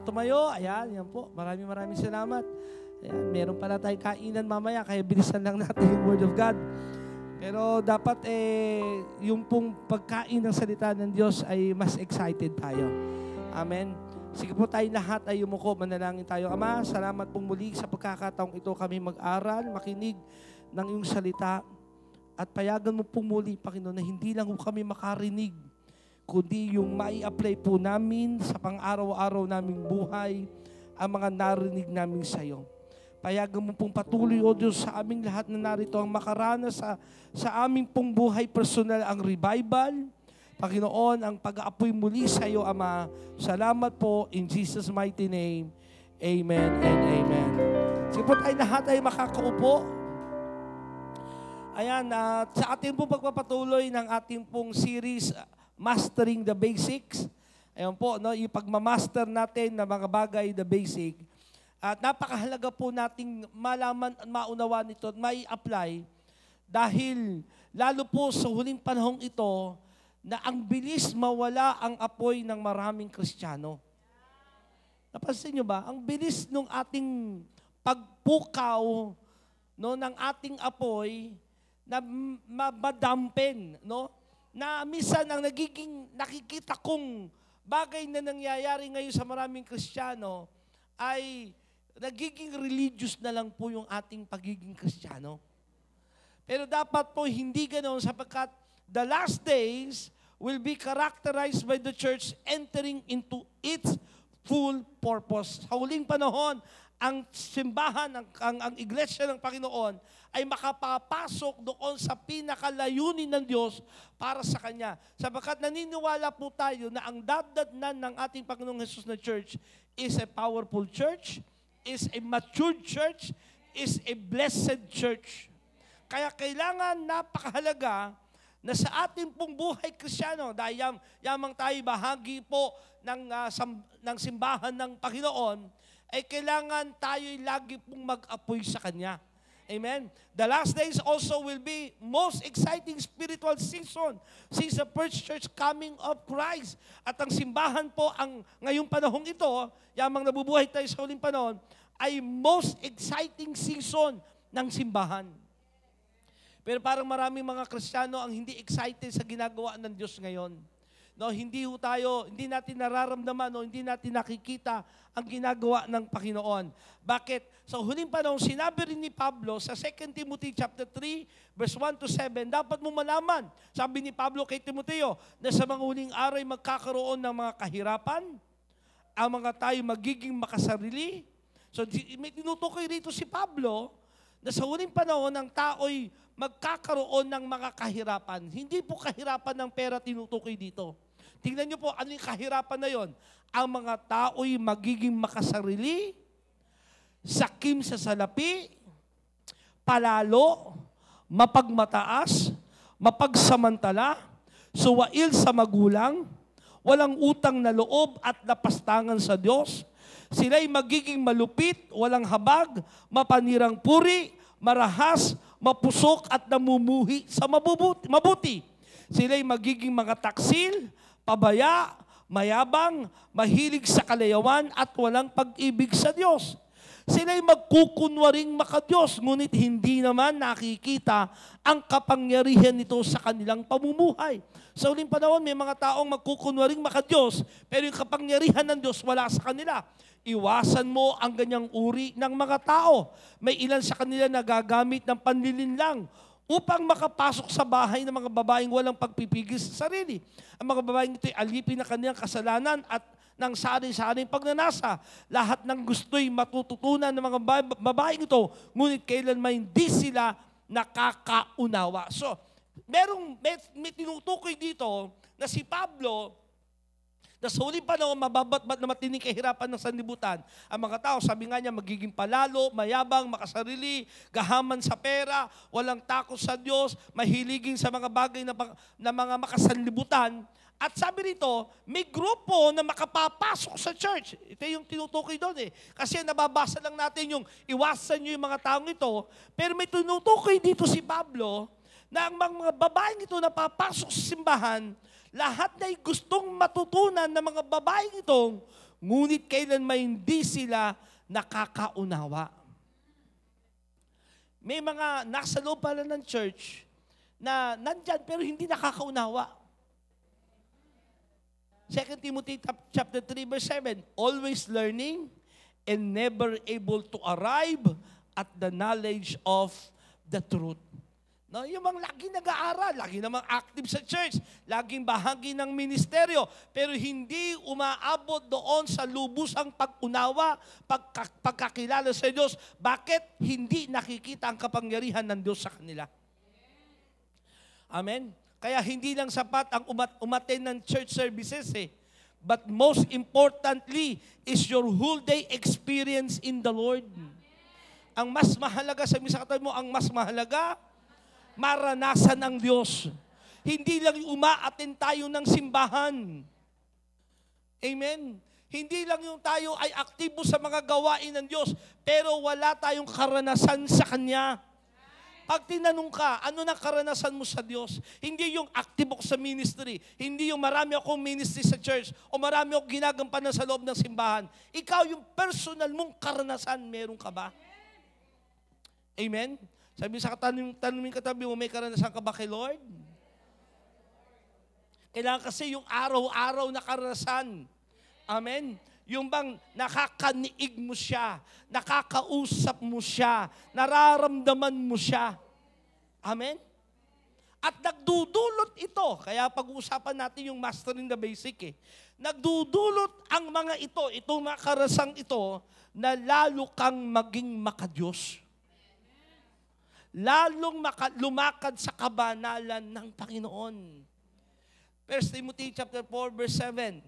tumayo. Ayan, yan po. Maraming salamat. Ayan, meron pala tayong kainan mamaya, kaya bilisan lang natin yung Word of God. Pero dapat yung pong pagkain ng salita ng Diyos ay mas excited tayo. Amen. Sige po tayo lahat ay yumuko, manalangin tayo. Ama, salamat pong muli sa pagkakataong ito kami mag-aral, makinig ng iyong salita. At payagan mo pong muli, Panginoon, na hindi lang kami makarinig, kundi yung mai-apply po namin sa pang-araw-araw naming buhay ang mga narinig namin sa iyo. Payagan mo pong patuloy, O Diyos, sa aming lahat na narito ang makaranas sa aming pong buhay personal ang revival. Panginoon, ang pag-aapoy muli sa iyo, Ama. Salamat po in Jesus' mighty name. Amen and amen. Sige po tayo lahat ay makakaupo. Ayan, sa ating pong pagpapatuloy ng ating pong series, Mastering the Basics. Ayan po, no, yung pagmamaster natin ng mga bagay, the basic. At napakahalaga po nating malaman at maunawa nito at mai-apply dahil lalo po sa huling panahong ito na ang bilis mawala ang apoy ng maraming Kristiyano. Napansin nyo ba? Ang bilis ng ating pagpukaw, no, ng ating apoy na mabadampen, no? Na minsan ang nakikita kong bagay na nangyayari ngayon sa maraming Kristiyano ay nagiging religious na lang po yung ating pagiging Kristiyano. Pero dapat po hindi ganoon sapagkat the last days will be characterized by the church entering into its full purpose. Sa huling panahon, ang simbahan, ang iglesia ng Panginoon ay makapapasok doon sa pinakalayunin ng Diyos para sa Kanya. Sapagkat naniniwala po tayo na ang dadatnan ng ating Panginoong Hesus na church is a powerful church, is a matured church, is a blessed church. Kaya kailangan napakahalaga na sa ating pong buhay Kristiyano, dahil yamang tayo bahagi po ng simbahan ng Panginoon, ay kailangan tayo'y lagi pong mag-apoy sa Kanya. Amen? The last days also will be most exciting spiritual season since the first church coming of Christ. At ang simbahan po, ngayong panahong ito, yamang nabubuhay tayo sa huling panahon, ay most exciting season ng simbahan. Pero parang maraming mga Kristiyano ang hindi excited sa ginagawa ng Diyos ngayon. No, hindi natin nararamdaman o hindi natin nakikita ang ginagawa ng Panginoon. Bakit? Sa huling panahon, sinabi rin ni Pablo sa 2 Timothy chapter 3, verse 1 to 7, dapat mo malaman, sabi ni Pablo kay Timoteo, na sa mga huling araw ay magkakaroon ng mga kahirapan, ang mga tayo magiging makasarili. So, may tinutukoy rito si Pablo na sa huling panahon, ang tao'y magkakaroon ng mga kahirapan. Hindi po kahirapan ng pera tinutukoy dito. Tingnan niyo po, ano yung kahirapan na yon? Ang mga tao'y magiging makasarili, sakim sa salapi, palalo, mapagmataas, mapagsamantala, suwail sa magulang, walang utang na loob at napastangan sa Diyos. Sila'y magiging malupit, walang habag, mapanirang puri, marahas, mapusok at namumuhi sa mabuti. Sila'y magiging mga taksil, pabaya, mayabang, mahilig sa kalayawan at walang pag-ibig sa Diyos. Sila'y magkukunwaring makadiyos, ngunit hindi naman nakikita ang kapangyarihan nito sa kanilang pamumuhay. Sa uling panahon, may mga taong magkukunwaring makadiyos, pero yung kapangyarihan ng Diyos wala sa kanila. Iwasan mo ang ganyang uri ng mga tao. May ilan sa kanila nagagamit ng panlilinlang upang makapasok sa bahay ng mga babaeng walang pagpipigil sa sarili. Ang mga babaeng ito ay alipin na kanilang kasalanan at ng sari-saring pagnanasa. Lahat ng gusto'y matututunan ng mga babaeng ito, ngunit kailanman hindi sila nakakaunawa. So, may tinutukoy dito na si Pablo, na sa huling panahon, mababat-bat na matining kahirapan ng sanlibutan. Ang mga tao, sabi nga niya, magiging palalo, mayabang, makasarili, gahaman sa pera, walang takot sa Diyos, mahiligin sa mga bagay na mga makasanlibutan. At sabi rito, may grupo na makapapasok sa church. Ito yung tinutukoy doon eh. Kasi nababasa lang natin yung iwasan nyo yung mga taong ito. Pero may tinutukoy dito si Pablo na ang mga babaeng ito na papasok sa simbahan, lahat na gustong matutunan ng mga babaeng itong, ngunit kailanman hindi sila nakakaunawa. May mga nasa loob pala ng church na nandyan pero hindi nakakaunawa. 2 Timothy chapter 3 verse 7, always learning and never able to arrive at the knowledge of the truth. No, yung mga lagi nag-aaral, lagi namang active sa church, laging bahagi ng ministeryo, pero hindi umaabot doon sa lubusang pag-unawa, pagkakilala sa Diyos. Bakit? Hindi nakikita ang kapangyarihan ng Diyos sa kanila. Amen? Kaya hindi lang sapat ang umattend ng church services but most importantly is your whole day experience in the Lord. Ang mas mahalaga, sabi sa katabi mo, ang mas mahalaga, maranasan ng Diyos. Hindi lang yung umaattend tayo ng simbahan. Amen? Hindi lang yung tayo ay aktibo sa mga gawain ng Diyos, pero wala tayong karanasan sa Kanya. Pag tinanong ka, ano na karanasan mo sa Diyos? Hindi yung aktibo sa ministry, hindi yung marami akong ministry sa church, o marami akong ginagampanan sa loob ng simbahan. Ikaw, yung personal mong karanasan, meron ka ba? Amen? Sabi sa tanuming katabi mo, may karanasan ka ba kay Lord? Kailangan kasi yung araw-araw na karanasan. Amen? Yung bang nakakaniig mo siya, nakakausap mo siya, nararamdaman mo siya. Amen? At nagdudulot ito, kaya pag-uusapan natin yung mastering the basic Nagdudulot ang mga ito, itong mga karasang ito, na lalo kang maging makadiyos. Lalong lumakad sa kabanalan ng Panginoon. 1 Timothy chapter 4 verse 7.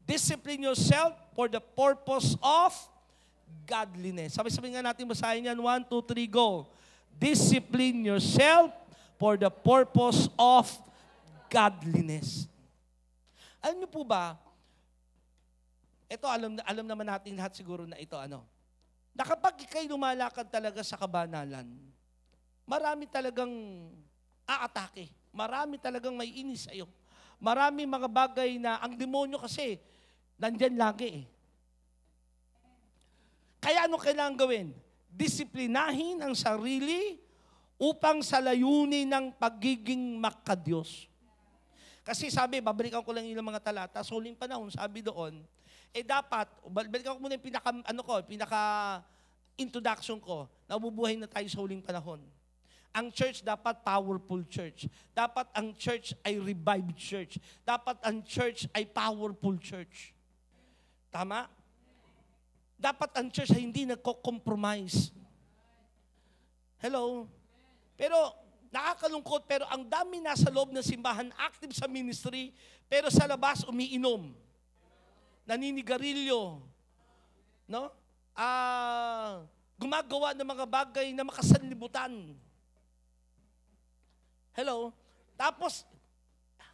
Discipline yourself for the purpose of godliness. Sabi nga natin, basahin yan. 1, 2, 3, go. Discipline yourself for the purpose of godliness. Alam niyo po ba, ito alam naman natin lahat siguro na ito, na kapag ikay lumalakad talaga sa kabanalan, marami talagang aatake. Marami talagang may inis sa'yo. Marami mga bagay na ang demonyo kasi nandyan lagi Kaya ano kailangan gawin? Disiplinahin ang sarili upang sa layunin ng pagiging makadiyos. Kasi sabi, babalikan ko lang ilang mga talata, sa huling panahon, sabi doon, dapat, balikan ko muna yung pinaka-introduction ko, na bubuhay na tayo sa huling panahon. Ang church dapat powerful church. Dapat ang church ay revived church. Dapat ang church ay powerful church. Tama? Dapat ang church ay hindi nagko-compromise. Hello? Pero nakakalungkot, pero ang dami nasa loob ng simbahan, active sa ministry, pero sa labas umiinom. Naninigarilyo. No? Gumagawa ng mga bagay na makasanlibutan. Hello? Tapos,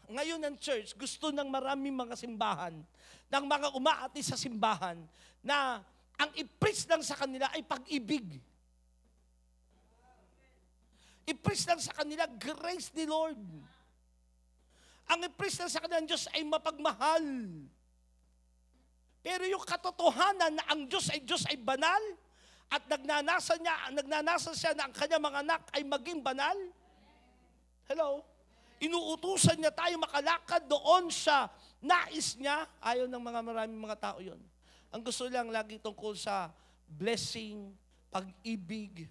ngayon ang church, gusto ng maraming mga simbahan, ng mga umaati sa simbahan, na ang i-preach lang sa kanila ay pag-ibig. I-preach lang sa kanila, grace ni Lord. Ang i-preach lang sa kanila ng Diyos ay mapagmahal. Pero yung katotohanan na ang Diyos ay banal, at nagnanasa siya na ang kanyang mga anak ay maging banal, hello? Inuutusan niya tayo makalakad doon sa nais niya. Ayaw ng maraming mga tao yon. Ang gusto lang lagi tungkol sa blessing, pag-ibig.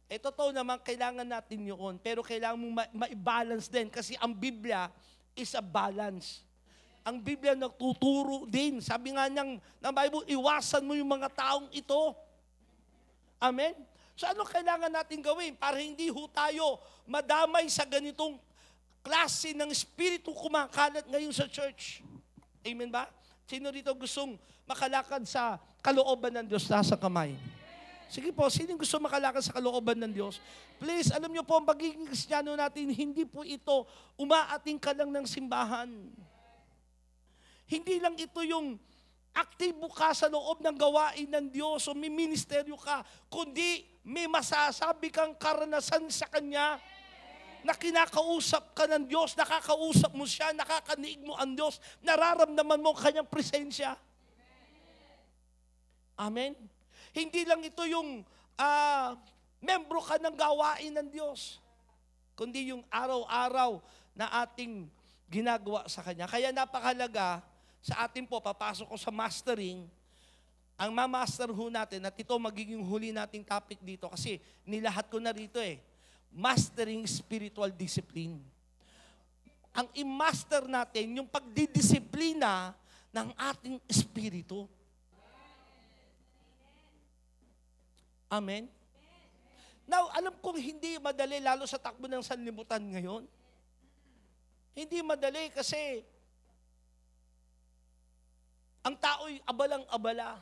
Totoo naman, kailangan natin yun. Pero kailangan mong ma-balance din. Kasi ang Biblia is a balance. Ang Biblia nagtuturo din. Sabi nga ng Bible, iwasan mo yung mga taong ito. Amen? So ano kailangan natin gawin para hindi tayo madamay sa ganitong klase ng espiritu kumakalat ngayon sa church? Amen ba? Sino rito gustong makalakad sa kalooban ng Diyos? Nasa kamay. Sige po, sino gusto makalakad sa kalooban ng Diyos? Please, alam niyo po, ang pagiging Kristiyano natin, hindi po ito umaating ka lang ng simbahan. Hindi lang ito yung aktibo ka sa loob ng gawain ng Diyos o may ministeryo ka, kundi may masasabi kang karanasan sa Kanya na kinakausap ka ng Diyos, nakakausap mo siya, nakakaniig mo ang Diyos, nararamdaman mo ang Kanyang presensya. Amen? Hindi lang ito yung membro ka ng gawain ng Diyos, kundi yung araw-araw na ating ginagawa sa Kanya. Kaya napakalaga sa atin po, papasok ko sa mastering, ang mamaster ho natin, at ito magiging huli nating topic dito kasi nilahat ko na rito mastering spiritual discipline. Ang i-master natin, yung pagdidisiplina ng ating espiritu. Amen? Now, alam kong hindi madali, lalo sa takbo ng sanlibutan ngayon. Hindi madali kasi ang tao'y abalang-abala.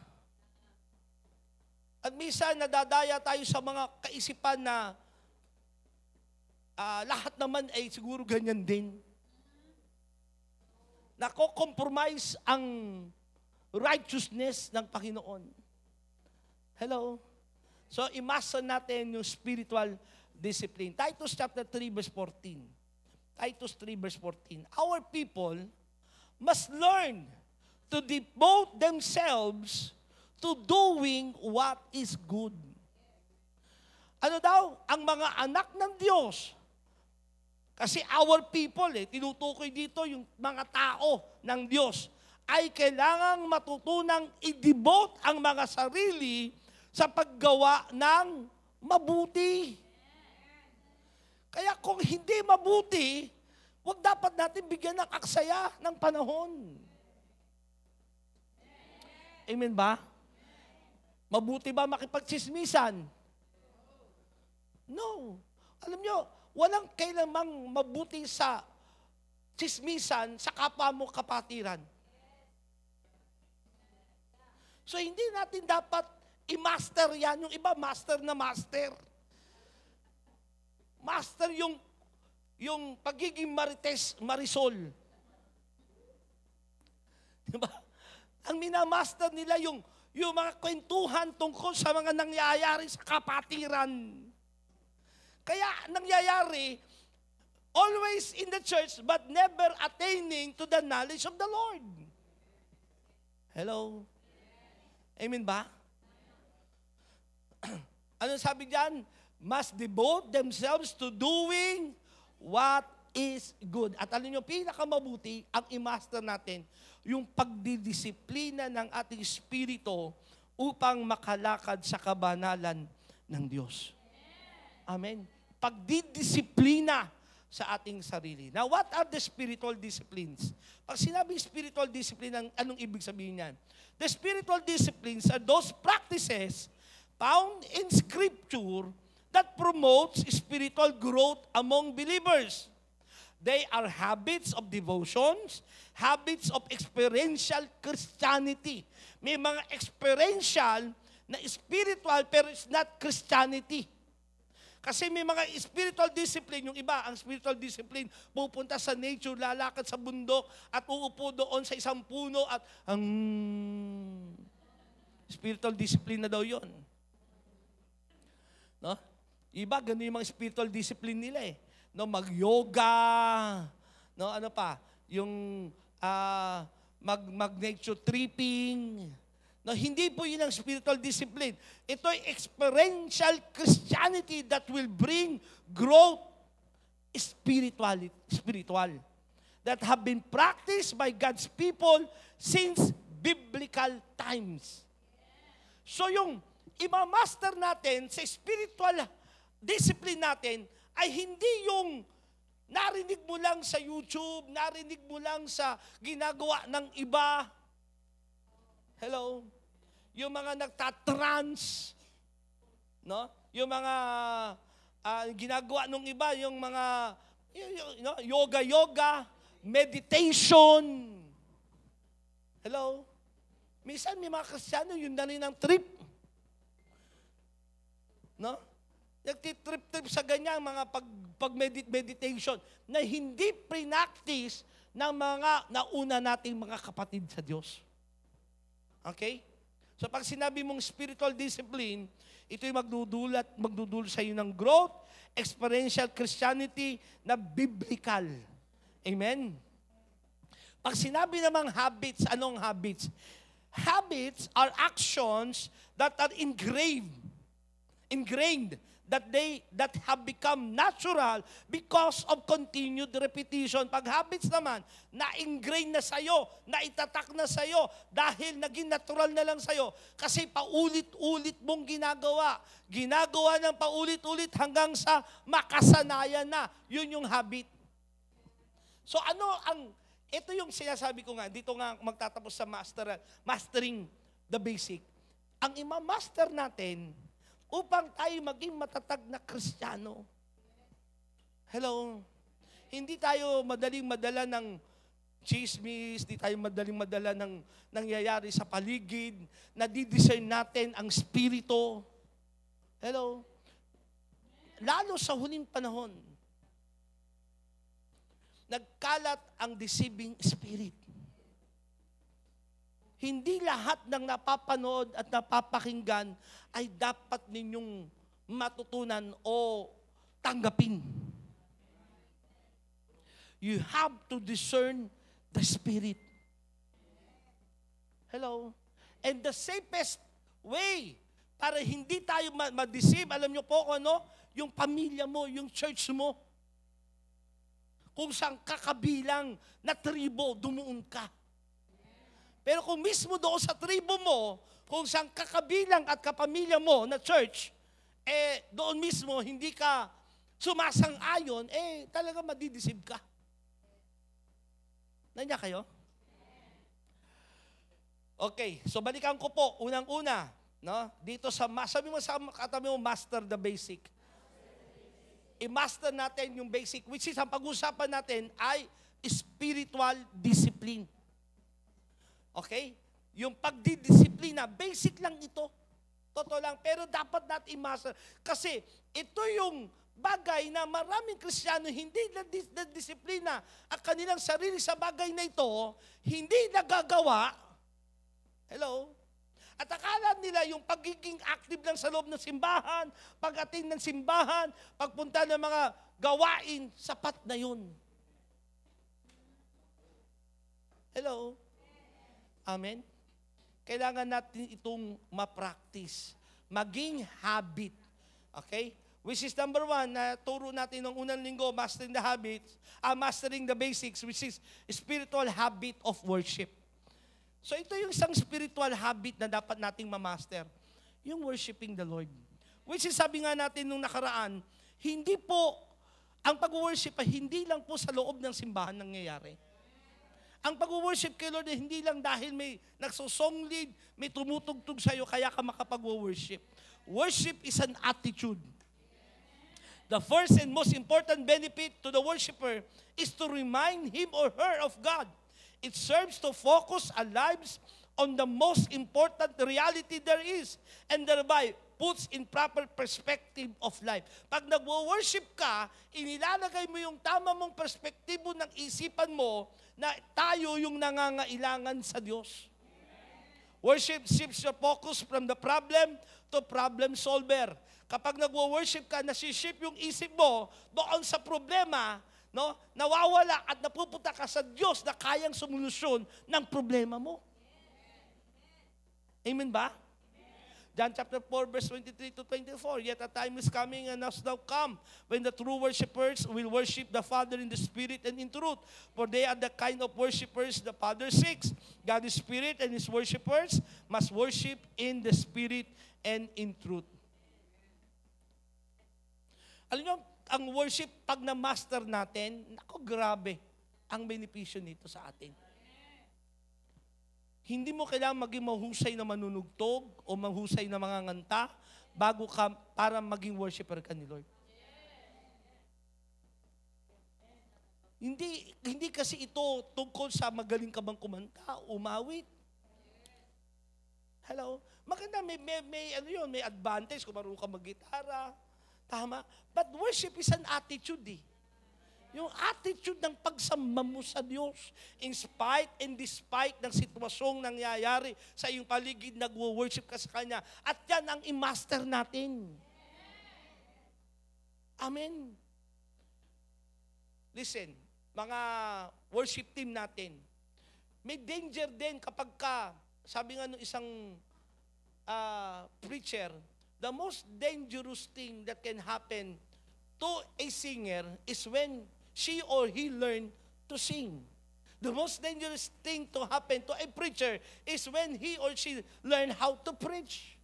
At minsan nadadaya tayo sa mga kaisipan na lahat naman ay siguro ganyan din. Nako-compromise ang righteousness ng Panginoon. Hello? So, i-master natin yung spiritual discipline. Titus chapter 3 verse 14. Titus 3 verse 14. Our people must learn to devote themselves to doing what is good. Ano daw? Ang mga anak ng Diyos. Kasi our people, tinutukoy dito yung mga tao ng Diyos, ay kailangang matutunang i-devote ang mga sarili sa paggawa ng mabuti. Kaya kung hindi mabuti, wag dapat natin bigyan ng aksaya ng panahon. Amen ba? Mabuti ba makipagtsismisan? No. Alam nyo, walang kailamang mabuti sa tsismisan sa kapwa mo kapatiran. So hindi natin dapat i-master yan. Yung iba, master na master. Master yung pagiging marites, marisol. Diba? Ang minamaster nila yung mga kwentuhan tungkol sa mga nangyayari sa kapatiran. Kaya nangyayari, always in the church, but never attaining to the knowledge of the Lord. Hello? Amen ba? Ano sabi diyan? Must devote themselves to doing what is good. At alam nyo, pinakamabuti ang i-master natin, yung pagdidisiplina ng ating espiritu upang makalakad sa kabanalan ng Diyos. Amen. Pagdidisiplina sa ating sarili. Now, what are the spiritual disciplines? Pag sinabing spiritual discipline, anong ibig sabihin yan? The spiritual disciplines are those practices found in Scripture that promotes spiritual growth among believers. They are habits of devotions, habits of experiential Christianity. May mga experiential na spiritual pero it's not Christianity. Kasi may mga spiritual discipline, yung iba, ang spiritual discipline, pupunta sa nature, lalakad sa bundok, at uupo doon sa isang puno, at spiritual discipline na daw yun. No? Iba, ganun yung mga spiritual discipline nila No, mag-yoga, no, ano pa, yung mag-nature tripping. No, hindi po yun ang spiritual discipline. Ito ay experiential Christianity that will bring growth spiritual that have been practiced by God's people since biblical times. So yung imamaster natin sa spiritual discipline natin ay hindi yung narinig mo lang sa YouTube, narinig mo lang sa ginagawa ng iba. Hello? Yung mga nagtatrans, no? Yung mga ginagawa ng iba, yung mga yoga, meditation. Hello? Minsan may mga Kristiyano, yun na rin ang trip. No? Nagtitrip-trip sa ganyan mga pag-meditation na hindi pre-practice ng mga nauna nating mga kapatid sa Diyos. Okay? So pag sinabi mong spiritual discipline, ito'y magdudulot sa iyo ng growth, experiential Christianity na biblical. Amen? Pag sinabi namang habits, anong habits? Habits are actions that are ingrained, that have become natural because of continued repetition. Pag habits naman, na-ingrain na sa'yo, na-itatak na sa'yo, dahil naging natural na lang sa'yo, kasi paulit-ulit mong ginagawa. Ginagawa ng paulit-ulit hanggang sa makasanayan na. Yun yung habit. So ito yung sinasabi ko nga, dito nga magtatapos sa mastering the basic. Ang imamaster natin, upang tayo maging matatag na Kristiyano. Hello? Hindi tayo madaling madala ng chismis, hindi tayo madaling madala ng nangyayari sa paligid, nadidiscern natin ang spirito. Hello? Lalo sa huling panahon, nagkalat ang deceiving spirit. Hindi lahat ng napapanood at napapakinggan ay dapat ninyong matutunan o tanggapin. You have to discern the spirit. Hello? And the safest way para hindi tayo ma-deceive, alam niyo po kung ano? Yung pamilya mo, yung church mo. Kung saan kakabilang na tribo, dumuon ka. Pero kung mismo doon sa tribo mo, kung saan kakabilang at kapamilya mo na church, doon mismo hindi ka sumasang-ayon, talaga madidisib ka. Nandiyan kayo? Okay, so balikan ko po, unang-una, no? Dito sabi mo sa katabi mo, master the basic. I-master natin yung basic, which is ang pag-usapan natin ay spiritual discipline. Okay? Yung pagdidisiplina, basic lang ito. Totoo lang. Pero dapat natin i-master. Kasi ito yung bagay na maraming Kristiyano hindi na-disiplina ang kanilang sarili sa bagay na ito, hindi nagagawa. Hello? At akala nila yung pagiging active lang sa loob ng simbahan, pag-attend ng simbahan, pagpunta ng mga gawain, sapat na yun. Hello? Amen? Kailangan natin itong ma-practice. Maging habit. Okay? Which is number 1, na turo natin ng unang linggo, mastering the habits, mastering the basics, which is spiritual habit of worship. So ito yung isang spiritual habit na dapat nating ma-master. Yung worshiping the Lord. Which is sabi nga natin nung nakaraan, hindi po, ang pag-worship ay hindi lang po sa loob ng simbahan nangyayari. Ang pag-worship kay Lord, hindi lang dahil may nagsusong lead, may tumutugtog sa'yo, kaya ka makapag-worship. Worship is an attitude. The first and most important benefit to the worshiper is to remind him or her of God. It serves to focus our lives on the most important reality there is, and thereby puts in proper perspective of life. Pag nag-worship ka, inilalagay mo yung tama mong perspektibo ng isipan mo na tayo yung nangangailangan sa Diyos. Worship shifts your focus from the problem to problem solver. Kapag nag-worship ka, nasishift yung isip mo doon sa problema, no? Nawawala at napupunta ka sa Diyos na kayang solusyon ng problema mo. Amen ba? John chapter 4, verse 23 to 24, yet a time is coming and has now come when the true worshipers will worship the Father in the Spirit and in truth. For they are the kind of worshipers the Father seeks. God is Spirit, and His worshipers must worship in the Spirit and in truth. Alam nyo, ang worship, pag na-master natin, naku, grabe ang benepisyo nito sa atin. Hindi mo kailangan maging mahusay na manunugtog o mahusay na mga nganta bago ka para maging worshiper ka ni Lord. Hindi kasi ito tungkol sa magaling ka bang kumanta, umawit. Hello? Maganda, may advantage kung marunong ka mag-gitara. Tama? But worship is an attitude eh. Yung attitude ng pagsamba mo sa Diyos, in spite and despite ng sitwasyong nangyayari sa iyong paligid, nag-worship ka sa Kanya. At yan ang i-master natin. Amen. Listen, mga worship team natin, may danger din kapag ka sabi nga nung isang preacher, the most dangerous thing that can happen to a singer is when she or he learn to sing. The most dangerous thing to happen to a preacher is when he or she learn how to preach.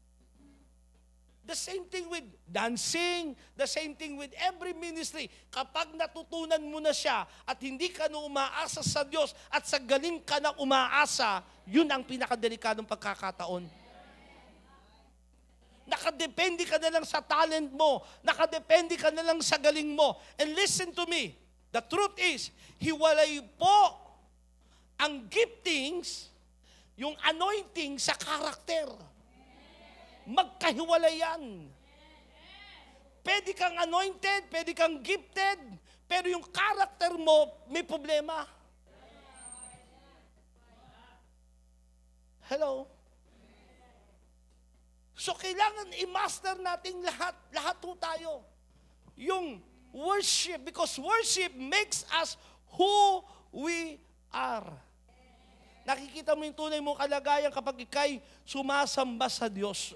The same thing with dancing, the same thing with every ministry. Kapag natutunan mo na siya at hindi ka na umaasa sa Diyos at sa galing ka na umaasa, yun ang pinakadelikadong pagkakataon. Nakadepende ka na lang sa talent mo. Nakadepende ka na lang sa galing mo. And listen to me, the truth is, hiwalay po ang giftings, yung anointing sa karakter. Magkahiwalay yan. Pwede kang anointed, pwede kang gifted, pero yung karakter mo may problema. Hello? So kailangan i-master natin lahat. Lahat po tayo. Yung worship, because worship makes us who we are. Nakikita mo yung tunay mong kalagayan kapag ikay sumasamba sa Diyos.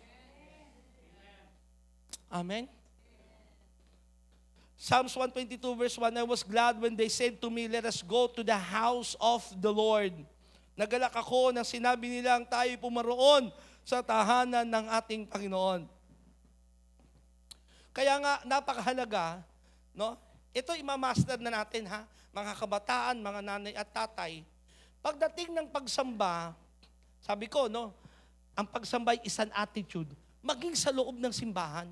Amen? Psalms 122 verse 1, I was glad when they said to me, let us go to the house of the Lord. Nagalak ako nang sinabi nilang tayo pumaroon sa tahanan ng ating Panginoon. Kaya nga, napakahalaga, no? Ito imamaster na natin, ha? Mga kabataan, mga nanay at tatay. Pagdating ng pagsamba, sabi ko, no? Ang pagsamba ay isang attitude. Maging sa loob ng simbahan.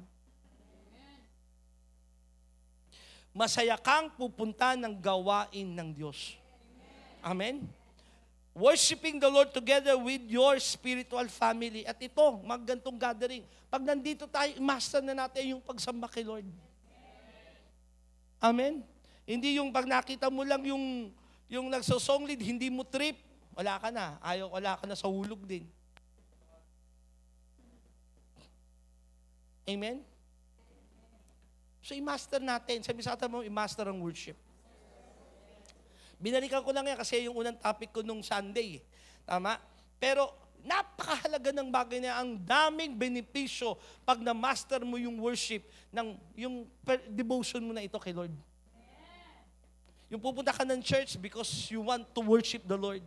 Masaya kang pupunta ng gawain ng Diyos. Amen? Worshiping the Lord together with your spiritual family. At ito, maggantong gathering. Pag nandito tayo, master na natin yung pagsamba kay Lord. Amen? Hindi yung pag nakita mo lang yung nagsosong lead, hindi mo trip, wala ka na. Wala ka na sa hulog din. Amen? So, i-master natin. Sabi sa atin mo, i-master ang worship. Binalikan ko lang yan kasi yung unang topic ko nung Sunday. Tama? Pero, napakahalaga ng bagay niya. Ang daming benepisyo pag na-master mo yung worship, yung devotion mo na ito kay Lord. Yung pupunta ka ng church because you want to worship the Lord.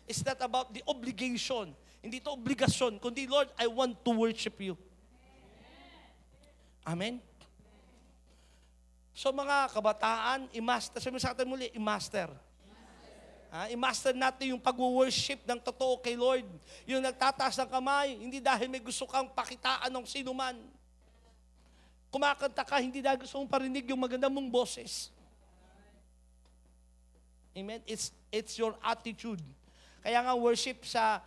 It's not about the obligation. Hindi ito obligasyon, kundi, Lord, I want to worship you. Amen? So mga kabataan, i-master. Sabi sa atin muli, i-master. I-master natin yung pag-worship ng totoo kay Lord. Yung nagtataas ng kamay, hindi dahil may gusto kang pakitaan ng sinuman. Kumakanta ka, hindi dahil gusto mong parinig yung maganda mong boses. Amen? It's your attitude. Kaya nga worship sa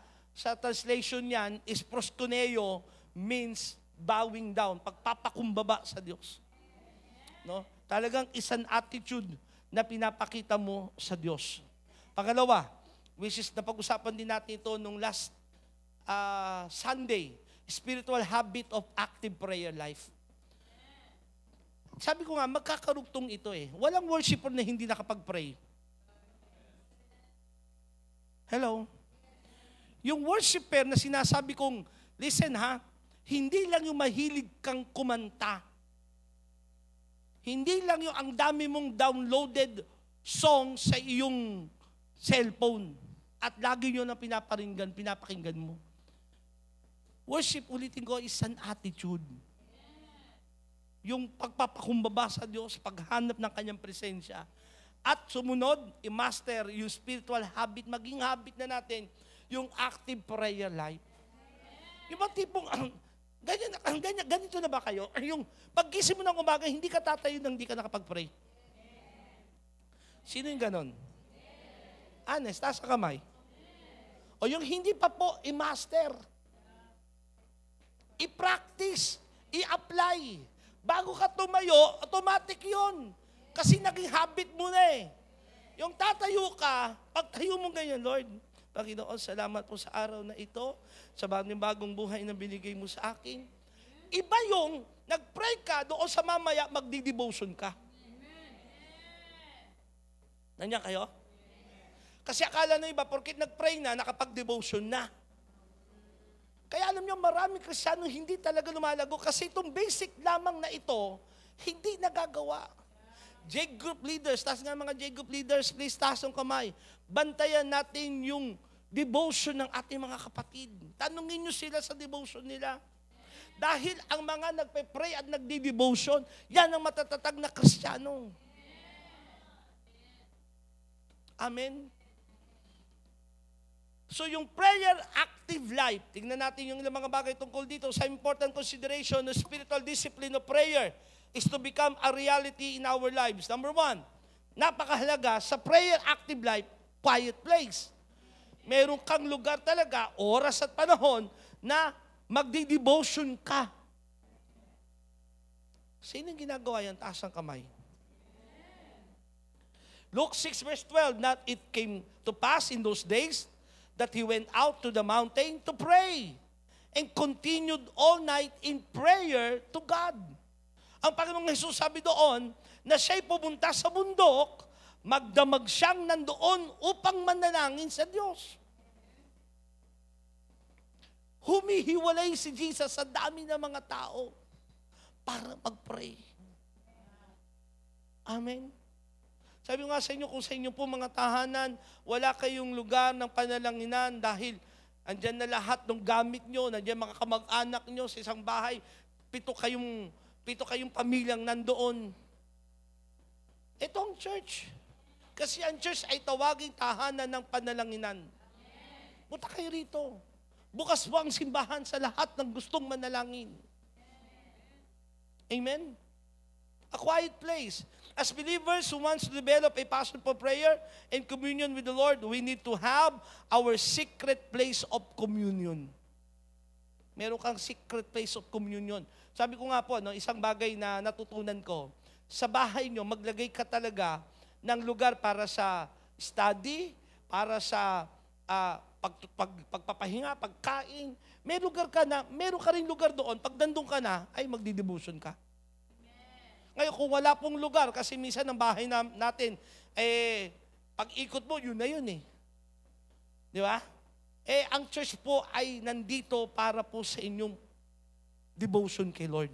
translation niyan is proskuneo, means bowing down, pagpapakumbaba sa Diyos. No? Talagang isang attitude na pinapakita mo sa Diyos. Pangalawa, which is napag-usapan din natin ito nung last Sunday, spiritual habit of active prayer life. Sabi ko nga, magkakarugtong ito eh. Walang worshiper na hindi nakapag-pray. Hello? Yung worshiper na sinasabi kong, listen ha, hindi lang yung mahilig kang kumanta. Hindi lang yung ang dami mong downloaded song sa iyong cellphone at lagi nyo na pinapakinggan mo. Worship, ulitin ko, is an attitude. Yung pagpapakumbaba sa Diyos, paghanap ng kanyang presensya. At sumunod, i-master yung spiritual habit, maging habit na natin, yung active prayer life. Yung mga tipong, ganito na ba kayo? Yung paggising mo ng umaga, hindi ka tatayo nang hindi ka nakapag-pray. Sino yung ganon? Honest, taas sa kamay. O yung hindi pa po, i-master. I-practice. I-apply. Bago ka tumayo, automatic yun. Kasi naging habit mo na eh. Yung tatayo ka, pagtayo mo ganyan, Lord, Panginoon, salamat po sa araw na ito, sa bagong buhay na binigay mo sa akin. Iba yung nag-pray ka, doon sa mamaya magdi-devotion ka. Nandiyan kayo? Kasi akala na iba, porkit nag-pray na, nakapag-devotion na. nyo, maraming Kristiyano hindi talaga lumalago kasi itong basic lamang na ito, hindi nagagawa. J-group leaders, taas nga mga J-group leaders, please taas ang kamay. Bantayan natin yung devotion ng ating mga kapatid. Tanungin nyo sila sa devotion nila. Dahil ang mga nagpe-pray at nagdi-devotion, yan ang matatatag na Kristiyano. Amen? So yung prayer active life, tingnan natin yung ilang mga bagay tungkol dito. Sa important consideration, the spiritual discipline of prayer is to become a reality in our lives. Number 1, napakahalaga sa prayer active life, quiet place. Meron kang lugar talaga, oras at panahon, na magdi-devotion ka. Sino yung ginagawa yan? Taas ang kamay. Luke 6 verse 12, not it came to pass in those days that he went out to the mountain to pray and continued all night in prayer to God. Ang Panginoong Jesus sabi doon na siya'y pumunta sa bundok, magdamag siyang nandoon upang manalangin sa Diyos. Humihiwalay si Jesus sa dami ng mga tao para mag-pray. Amen? Sabi ko nga sa inyo, kung sa inyo po mga tahanan, wala kayong lugar ng panalanginan dahil andyan na lahat ng gamit nyo, nandiyan mga kamag-anak nyo sa isang bahay, pito kayong pamilyang nandoon. Ito ang church. Kasi ang church ay tawaging tahanan ng panalanginan. Punta kayo rito. Bukas po ang simbahan sa lahat ng gustong manalangin. Amen? A quiet place. As believers who wants to develop a passion for prayer and communion with the Lord, we need to have our secret place of communion. Meron kang secret place of communion. Sabi ko nga po, no, isang bagay na natutunan ko, sa bahay nyo, maglagay ka talaga ng lugar para sa study, para sa pagpapahinga, pagkain. Meron ka rin lugar doon, pag nandun ka na, ay magdi-devotion ka. Ngayon, kung wala pong lugar, kasi minsan ang bahay natin, pag ikot mo, yun na yun eh. Di ba? Ang church po ay nandito para po sa inyong devotion kay Lord.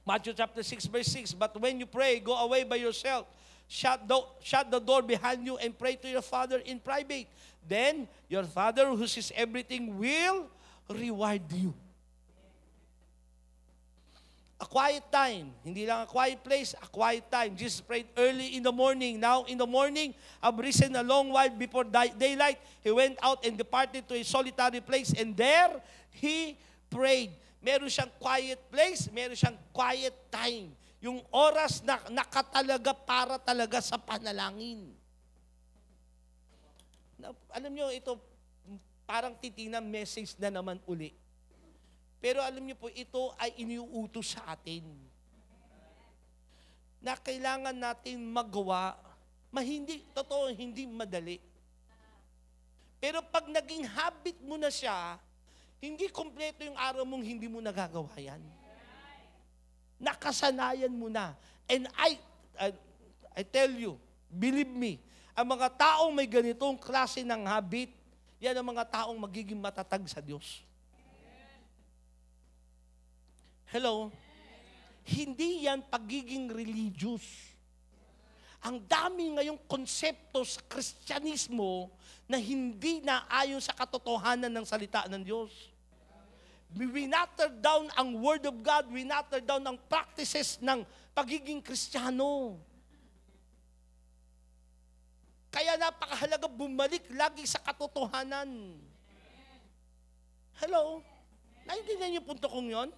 Matthew chapter 6 verse 6, but when you pray, go away by yourself, shut the door behind you and pray to your Father in private. Then, your Father who sees everything will reward you. A quiet time. Hindi lang a quiet place, a quiet time. Jesus prayed early in the morning. Now in the morning, I've risen a long while before daylight. He went out and departed to a solitary place, and there he prayed. Meron siyang quiet place, meron siyang quiet time. Yung oras na nakatalaga para talaga sa panalangin. Alam nyo, ito parang titinang message na naman uli. Pero alam niyo po, ito ay iniuutos sa atin. Na kailangan natin magawa, hindi madali. Pero pag naging habit mo na siya, hindi kompleto yung araw mong hindi mo nagagawa yan. Nakasanayan mo na. And I tell you, believe me, ang mga taong may ganitong klase ng habit, yan ang mga taong magiging matatag sa Diyos. Hello? Hindi yan pagiging religious. Ang dami ngayong konsepto sa Kristyanismo na hindi naayon sa katotohanan ng salita ng Diyos. We natter down ang Word of God, we natter down ang practices ng pagiging Kristiyano. Kaya napakahalaga bumalik lagi sa katotohanan. Hello? Naintindihan niyo yung punto kong yon?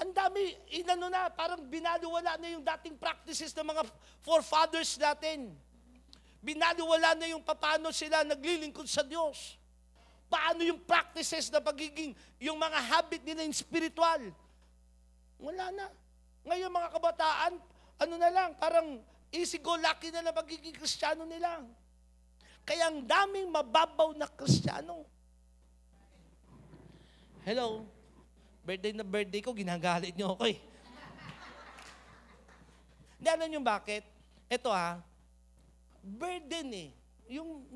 Ang dami, parang binaliwala na yung dating practices ng mga forefathers natin. Binaliwala na yung paano sila naglilingkod sa Diyos. Paano yung practices na pagiging, yung mga habit nila yung spiritual. Wala na. Ngayon mga kabataan, parang easy-go-lucky na na pagiging Kristiyano nila. Kaya ang daming mababaw na Kristiyano. Hello? Birthday ko, ginagalit niyo ako eh. Hindi, alam niyo bakit? Ito burden eh. Yung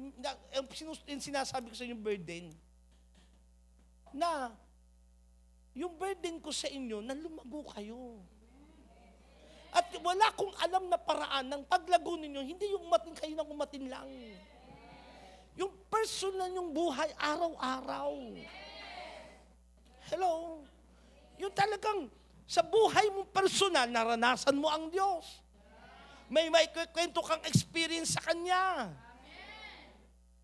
sinasabi ko sa inyo burden, na yung burden ko sa inyo na lumago kayo. At wala kong alam na paraan ng paglago ninyo, hindi yung umatin kayo ng umatin lang. Yung personal yung buhay, araw-araw. Hello? Yung talagang sa buhay mong personal, naranasan mo ang Diyos. May kwento kang experience sa Kanya.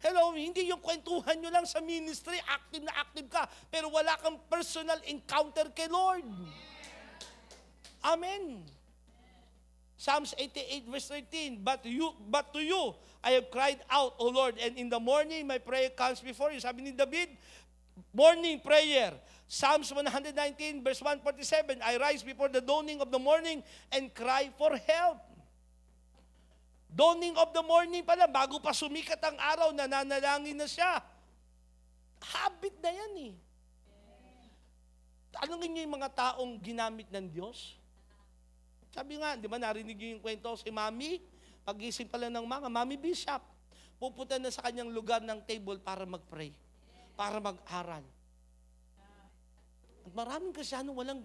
Hello, hindi yung kwentuhan nyo lang sa ministry, active na active ka, pero wala kang personal encounter kay Lord. Amen. Psalms 88 verse 13, But to you, I have cried out, O Lord, and in the morning my prayer comes before you. Sabi ni David, morning prayer. Psalms 119 verse 147, I rise before the dawning of the morning and cry for help. Dawning of the morning pala, bago pa sumikat ang araw, nananalangin na siya. Habit na yan eh. Tanungin niyo yung mga taong ginamit ng Diyos. Sabi nga, di ba narinig niyo yung kwento si Mami? Pag-isip pala ng mga, Mami Bishop, pupunta na sa kanyang lugar ng table para mag-pray, para mag-aral. At maraming Kristiyano walang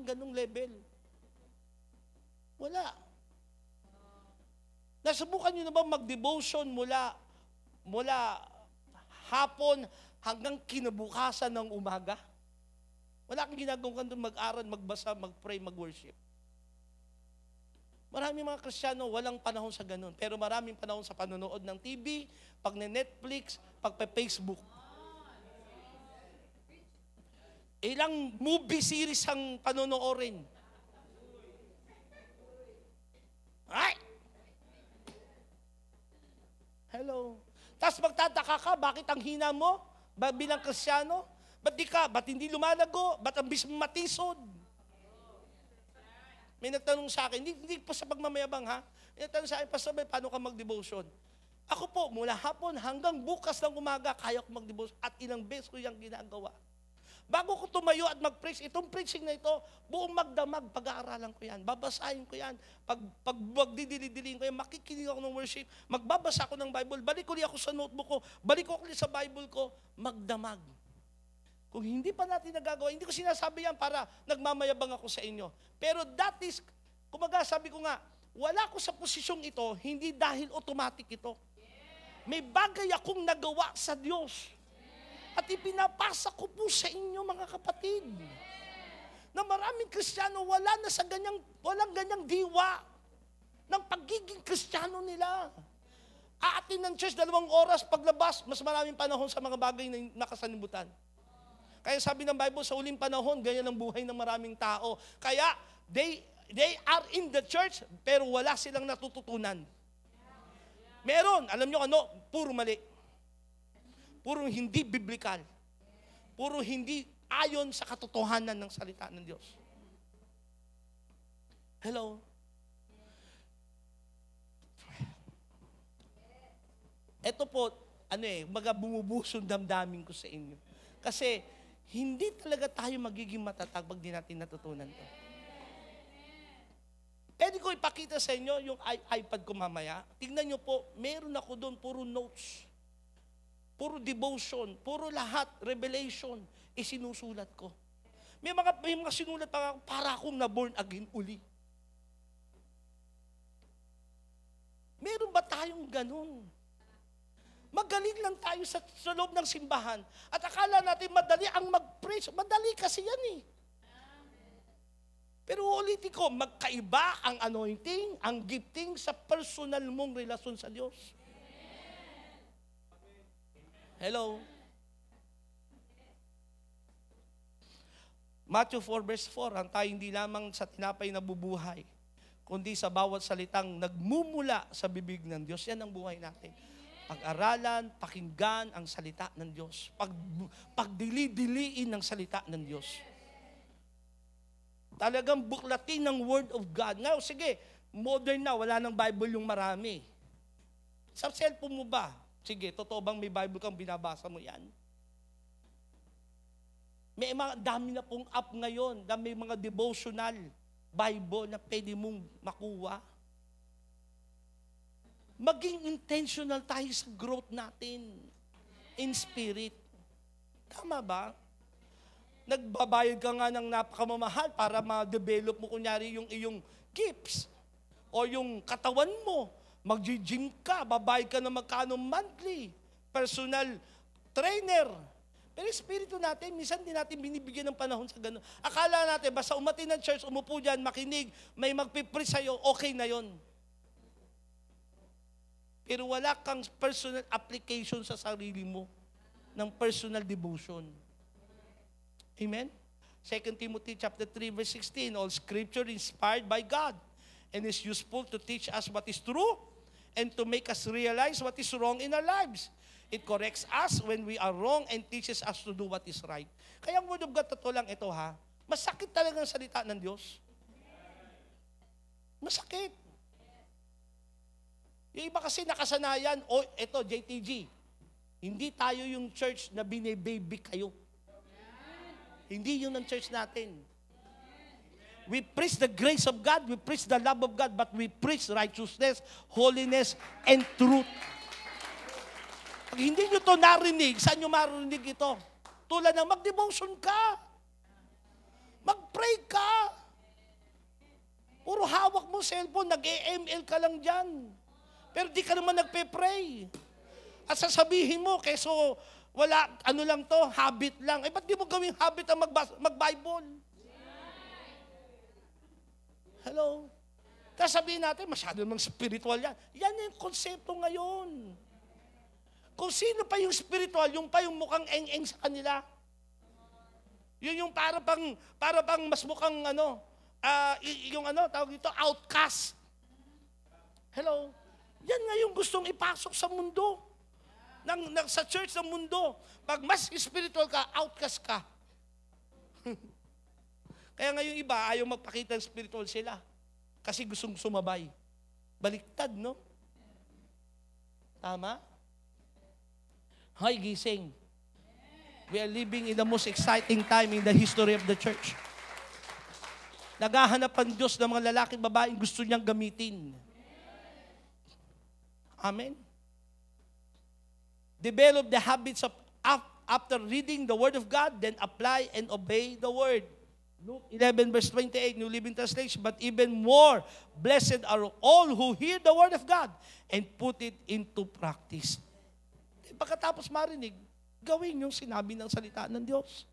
ganung level. Wala. Nasubukan nyo na ba mag-devotion mula hapon hanggang kinabukasan ng umaga? Wala kang ginagawa doon, mag-aral, magbasa, mag-pray, mag-worship. Maraming mga Kristiyano walang panahon sa ganun. Pero maraming panahon sa panonood ng TV, pag-Netflix, pag-Facebook. Ilang movie series ang panonoorin. Ay! Hello. Tapos magtataka ka, bakit ang hina mo? Bilang Kristiyano? Ba't hindi lumalago? Ba't ang bis matisod? May nagtanong sa akin, hindi pa sa pagmamayabang ha, may nagtanong sa akin, Pastor, paano ka mag-devotion? Ako po, mula hapon hanggang bukas ng umaga, kaya ko mag-devotion at ilang beses ko yung ginagawa. Bago ko tumayo at mag-preach, itong preaching na ito, buong magdamag, pag-aaralan ko yan, babasahin ko yan, pag magdidili-diliin ko yan, makikinig ako ng worship, magbabasa ako ng Bible, balik ulit ako sa notebook ko, balik ko ulit sa Bible ko, magdamag. Kung hindi pa natin nagagawa, hindi ko sinasabi yan para nagmamayabang ako sa inyo. Pero that is, kumaga sabi ko nga, wala ko sa posisyong ito, hindi dahil automatic ito. May bagay akong nagawa sa Diyos. At ipinapasa ko po sa inyo mga kapatid. Na maraming Kristiyano walang ganyang diwa ng pagiging Kristiyano nila. Aatin ng church 2 oras, paglabas, mas maraming panahon sa mga bagay na nakasalimutan. Kaya sabi ng Bible, sa uling panahon, ganyan ang buhay ng maraming tao. Kaya, they are in the church, pero wala silang natututunan. Meron, alam nyo ano, puro mali. Puro hindi biblikal. Puro hindi ayon sa katotohanan ng salita ng Diyos. Hello? Ito po, bumubuso damdamin ko sa inyo. Kasi, hindi talaga tayo magiging matatag pag di natin natutunan to. Pwede ko ipakita sa inyo yung iPad ko mamaya. Tingnan nyo po, meron ako doon, puro notes. Puro devotion, puro lahat, revelation, isinusulat ko. May mga sinulat para akong na-born again uli. Meron ba tayong ganun? Magaling lang tayo sa loob ng simbahan at akala natin madali ang mag-preach. Madali kasi yan eh. Pero ulitin ko, magkaiba ang anointing, ang gifting sa personal mong relasyon sa Diyos. Hello? Matthew 4 verse 4, ang tayo hindi lamang sa tinapay na bubuhay, kundi sa bawat salitang nagmumula sa bibig ng Diyos. Yan ang buhay natin. Pag-aralan, pakinggan ang salita ng Diyos. Pagdili-diliin ng salita ng Diyos. Talagang buklatin ng Word of God. Ngayon, sige, modern na, wala ng Bible yung marami. Sa cellphone mo ba? Sige, totoo bang may Bible kang binabasa mo yan? May dami na pong app ngayon, dami mga devotional Bible na pwede mong makuha. Maging intentional tayo sa growth natin in spirit. Tama ba? Nagbabayad ka nga ng napakamamahal para ma-develop mo kunyari yung iyong gifts o yung katawan mo. Mag-gym ka, babayad ka ng magkano monthly. Personal trainer. Pero espiritu natin, minsan din natin binibigyan ng panahon sa ganun. Akala natin, basta umatin ng church, umupo dyan, makinig, may magpipre sa'yo, okay na yon. Pero wala kang personal application sa sarili mo ng personal devotion. Amen? 2 Timothy chapter 3, verse 16, all scripture inspired by God and is useful to teach us what is true and to make us realize what is wrong in our lives. It corrects us when we are wrong and teaches us to do what is right. Kaya ang word of God, totoo lang ito ha, masakit talaga ang salita ng Diyos. Masakit. Yung iba kasi nakasanayan, ito, JTG, hindi tayo yung church na bine-baby kayo. Hindi yun ang church natin. We preach the grace of God, we preach the love of God, but we preach righteousness, holiness, and truth. Pag hindi nyo to narinig, saan nyo marinig ito? Tulad ng mag-devotion ka. Mag-pray ka. Puro hawak mo cellphone, nag-EML ka lang dyan. Pero di ka naman nagpe-pray. At sasabihin mo, keso wala, ano lang to, habit lang. Ba't di mo gawing habit ang mag-Bible? Hello? Tapos sabihin natin, masyado namang spiritual yan. Yan yung konsepto ngayon. Kung sino pa yung spiritual, yung pa yung mukhang eng-eng sa kanila. Yun yung para pang mas mukhang tawag dito, outcast. Hello? Yan nga yung gustong ipasok sa mundo. Sa church ng mundo. Pag mas spiritual ka, outcast ka. Kaya nga yung iba, ayaw magpakita ng spiritual sila. Kasi gustong sumabay. Baliktad, no? Tama? Hoy, gising. We are living in the most exciting time in the history of the church. Naghahanap ang Diyos ng mga lalaki at babaeng gusto niyang gamitin. Amen? Develop the habits of after reading the Word of God, then apply and obey the Word. Luke 11 verse 28, New Living Translation, but even more, blessed are all who hear the Word of God and put it into practice. Pagkatapos marinig, gawin yung sinabi ng salita ng Diyos.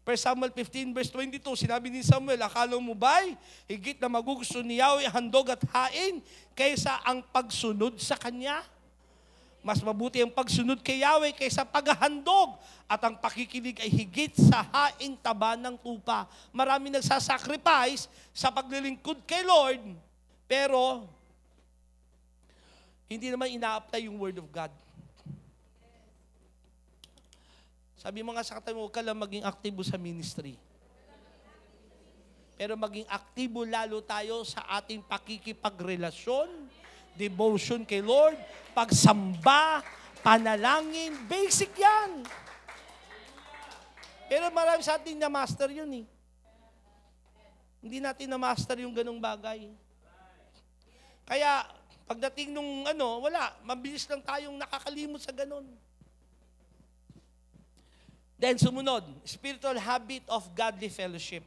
1 Samuel 15 verse 22, sinabi ni Samuel, akala mo ba'y higit na magugusto ni Yahweh handog at hain kaysa ang pagsunod sa Kanya? Mas mabuti ang pagsunod kay Yahweh kaysa paghahandog at ang pakikinig ay higit sa haing taba ng tupa. Marami nagsasacrifice sa paglilingkod kay Lord, pero hindi naman ina-apply yung Word of God. Sabi mo nga sa katabi mo, huwag ka lang maging aktibo sa ministry. Pero maging aktibo lalo tayo sa ating pakikipagrelasyon, devotion kay Lord, pagsamba, panalangin, basic yan. Pero marami sa atin na-master yun eh. Hindi natin na-master yung ganong bagay. Kaya, pagdating nung wala, mabilis lang tayong nakakalimot sa ganon. Then sumunod, spiritual habit of godly fellowship.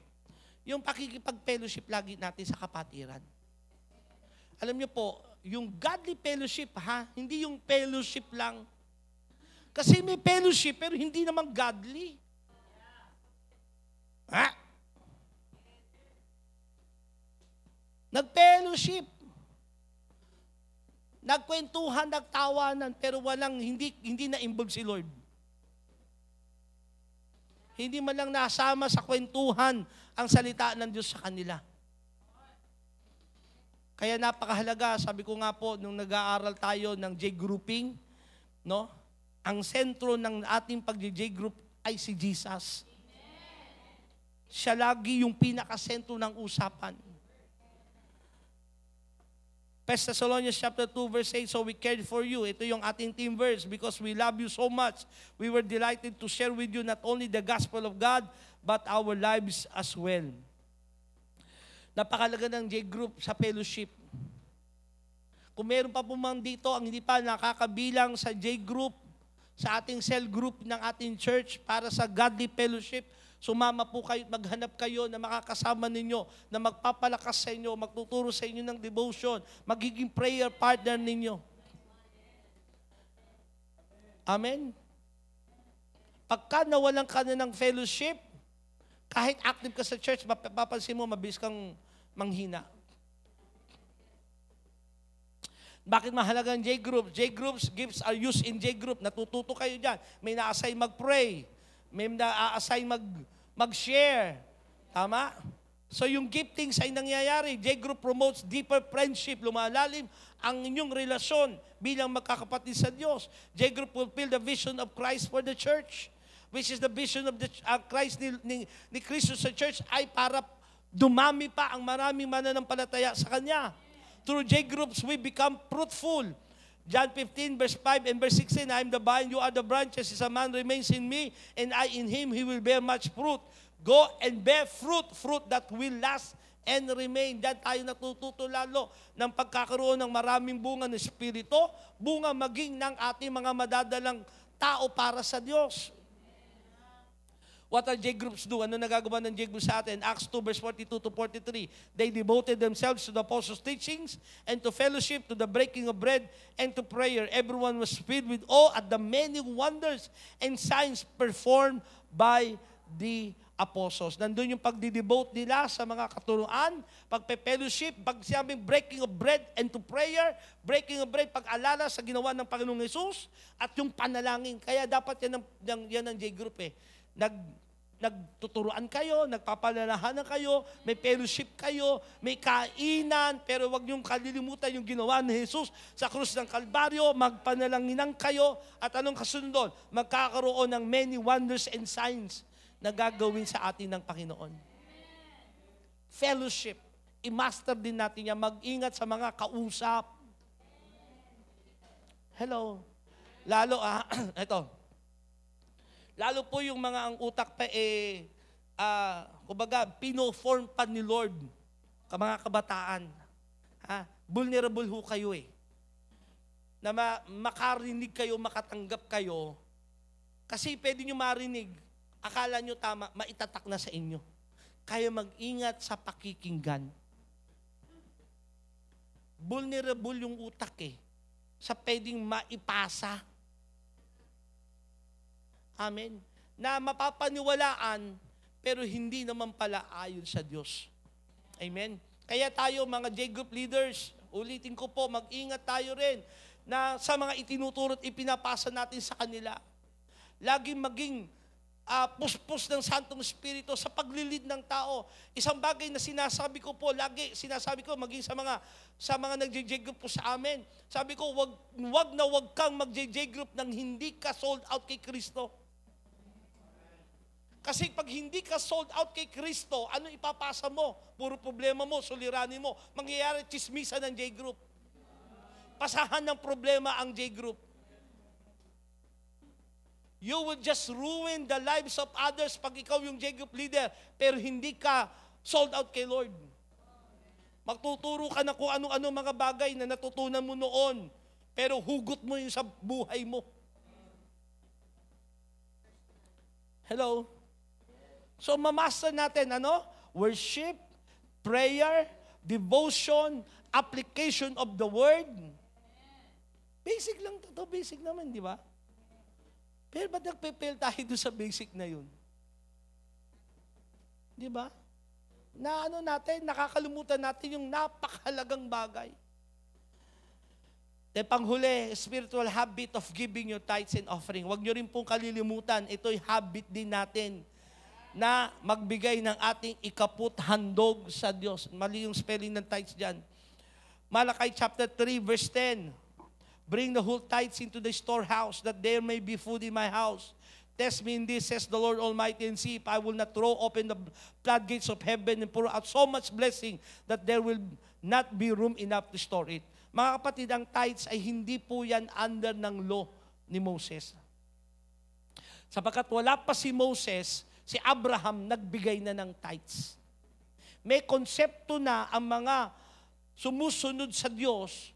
Yung pakikipag-fellowship lagi natin sa kapatiran. Alam niyo po, yung godly fellowship, hindi yung fellowship lang. Kasi may fellowship, pero hindi naman godly. Nag-fellowship. Nagkwentuhan, nagtawanan, pero hindi na-involve si Lord. Hindi man lang nasama sa kwentuhan ang salita ng Diyos sa kanila. Kaya napakahalaga, sabi ko nga po, nung nag-aaral tayo ng J-grouping, no? Ang sentro ng ating pag-J-group ay si Jesus. Siya lagi yung pinakasentro ng usapan. 1 Thessalonians chapter 2 verse 8, so we cared for you. Ito yung ating team verse, because we love you so much. We were delighted to share with you not only the gospel of God, but our lives as well. Napakalaga ng J-group sa fellowship. Kung meron pa po man dito ang hindi pa nakakabilang sa J-group, sa ating cell group ng ating church para sa godly fellowship. Sumama po kayo at maghanap kayo na makakasama ninyo, na magpapalakas sa inyo, magtuturo sa inyo ng devotion, magiging prayer partner ninyo. Amen? Pagka nawalan ka na ng fellowship, kahit active ka sa church, mapapansin mo, mabilis kang manghina. Bakit mahalaga ang J-groups? J-groups, gifts are used in J-group. Natututo kayo dyan. May na-assign mag-pray. May na-assign mag-share. Tama? So yung giftings ay nangyayari. J-group promotes deeper friendship. Lumalalim ang inyong relasyon bilang magkakapatid sa Diyos. J-group fulfill the vision of Christ for the church, which is the vision of the Christ ni Kristo sa church ay para dumami pa ang maraming mananampalataya sa Kanya. Through J-groups, we become fruitful. John 15, verse 5 and verse 16, I am the vine, you are the branches. If a man remains in me, and I in him, he will bear much fruit. Go and bear fruit, fruit that will last and remain. Diyan tayo natututo lalo ng pagkakaroon ng maraming bunga ng Espiritu, bunga maging ng ating mga madadalang tao para sa Diyos. What are J-groups do? Ano nagagawa ng J-groups sa atin? Acts 2 verse 42 to 43. They devoted themselves to the apostles' teachings and to fellowship, to the breaking of bread, and to prayer. Everyone was filled with awe at the many wonders and signs performed by the apostles. Nandun yung pagdidevote nila sa mga katuruan, pagpe-fellowship, pag sinabing breaking of bread and to prayer, breaking of bread, pag-alala sa ginawa ng Panginoong Hesus, at yung panalangin. Kaya dapat yan ang J-group eh. Nagtuturuan kayo, nagpapalalahanan kayo, may fellowship kayo, may kainan, pero wag niyong kalilimutan yung ginawa ni Jesus sa krus ng Kalbaryo, magpanalanginan kayo, at anong kasunod doon? Magkakaroon ng many wonders and signs na gagawin sa atin ng Panginoon. Fellowship, i-master din natin yan, mag-ingat sa mga kausap. Hello. Lalo, ito, lalo po yung mga ang utak pa kumbaga, pino-form pa ni Lord ka mga kabataan. Vulnerable ho kayo eh. Na makarinig kayo, makatanggap kayo. Kasi pwede nyo marinig, akala nyo tama, maitatak na sa inyo. Kaya mag-ingat sa pakikinggan. Vulnerable yung utak eh. Sa pwedeng maipasa. Amen. Na mapapaniwalaan, pero hindi naman pala ayon sa Diyos. Amen. Kaya tayo mga J-group leaders, ulitin ko po, mag-ingat tayo rin na sa mga itinuturo at ipinapasa natin sa kanila. Laging maging puspos ng Santong Espiritu sa paglilid ng tao. Isang bagay na sinasabi ko po, lagi sinasabi ko, maging sa mga nag-J-group po sa amin. Sabi ko, wag kang mag-J-group nang hindi ka sold out kay Kristo. Kasi pag hindi ka sold out kay Kristo, ano ipapasa mo? Puro problema mo, suliranin mo. Mangyayari chismisan ng J-group. Pasahan ng problema ang J-group. You will just ruin the lives of others pag ikaw yung J-group leader, pero hindi ka sold out kay Lord. Magtuturo ka na kung ano-ano mga bagay na natutunan mo noon, pero hugot mo yung sa buhay mo. Hello? So, mamaster natin, worship, prayer, devotion, application of the word. Basic lang to, basic naman, di ba? Pero ba't nagpe-fail tayo doon sa basic na yun? Di ba? Na nakakalimutan natin yung napakahalagang bagay. Then panghuli, spiritual habit of giving your tithes and offering. Huwag nyo rin pong kalilimutan, ito'y habit din natin na magbigay ng ating ikaput handog sa Diyos. Mali yung spelling ng tithes dyan. Malakay chapter 3, verse 10. Bring the whole tithes into the storehouse, that there may be food in my house. Test me in this, says the Lord Almighty, and see if I will not throw open the floodgates of heaven and pour out so much blessing that there will not be room enough to store it. Mga kapatid, ang tithes ay hindi po yan under ng law ni Moses. Sapagkat wala pa si Moses, si Abraham nagbigay na ng tithes. May konsepto na ang mga sumusunod sa Diyos,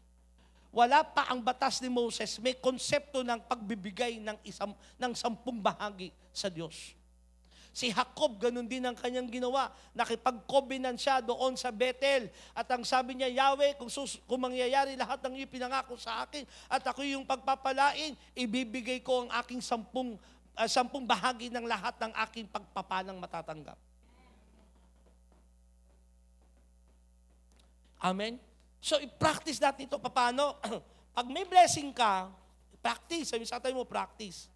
wala pa ang batas ni Moses, may konsepto ng pagbibigay ng 10 bahagi sa Diyos. Si Jacob, ganun din ang kanyang ginawa. Nakipag-covenant siya doon sa Bethel. At ang sabi niya, Yahweh, kung mangyayari lahat ng iyong pinangako sa akin, at ako yung pagpapalain, ibibigay ko ang aking 10 bahagi ng lahat ng aking pagpapalang matatanggap. Amen? So, i-practice natin ito. Paano? Pag may blessing ka, practice. Sabi sa tayo mo, practice.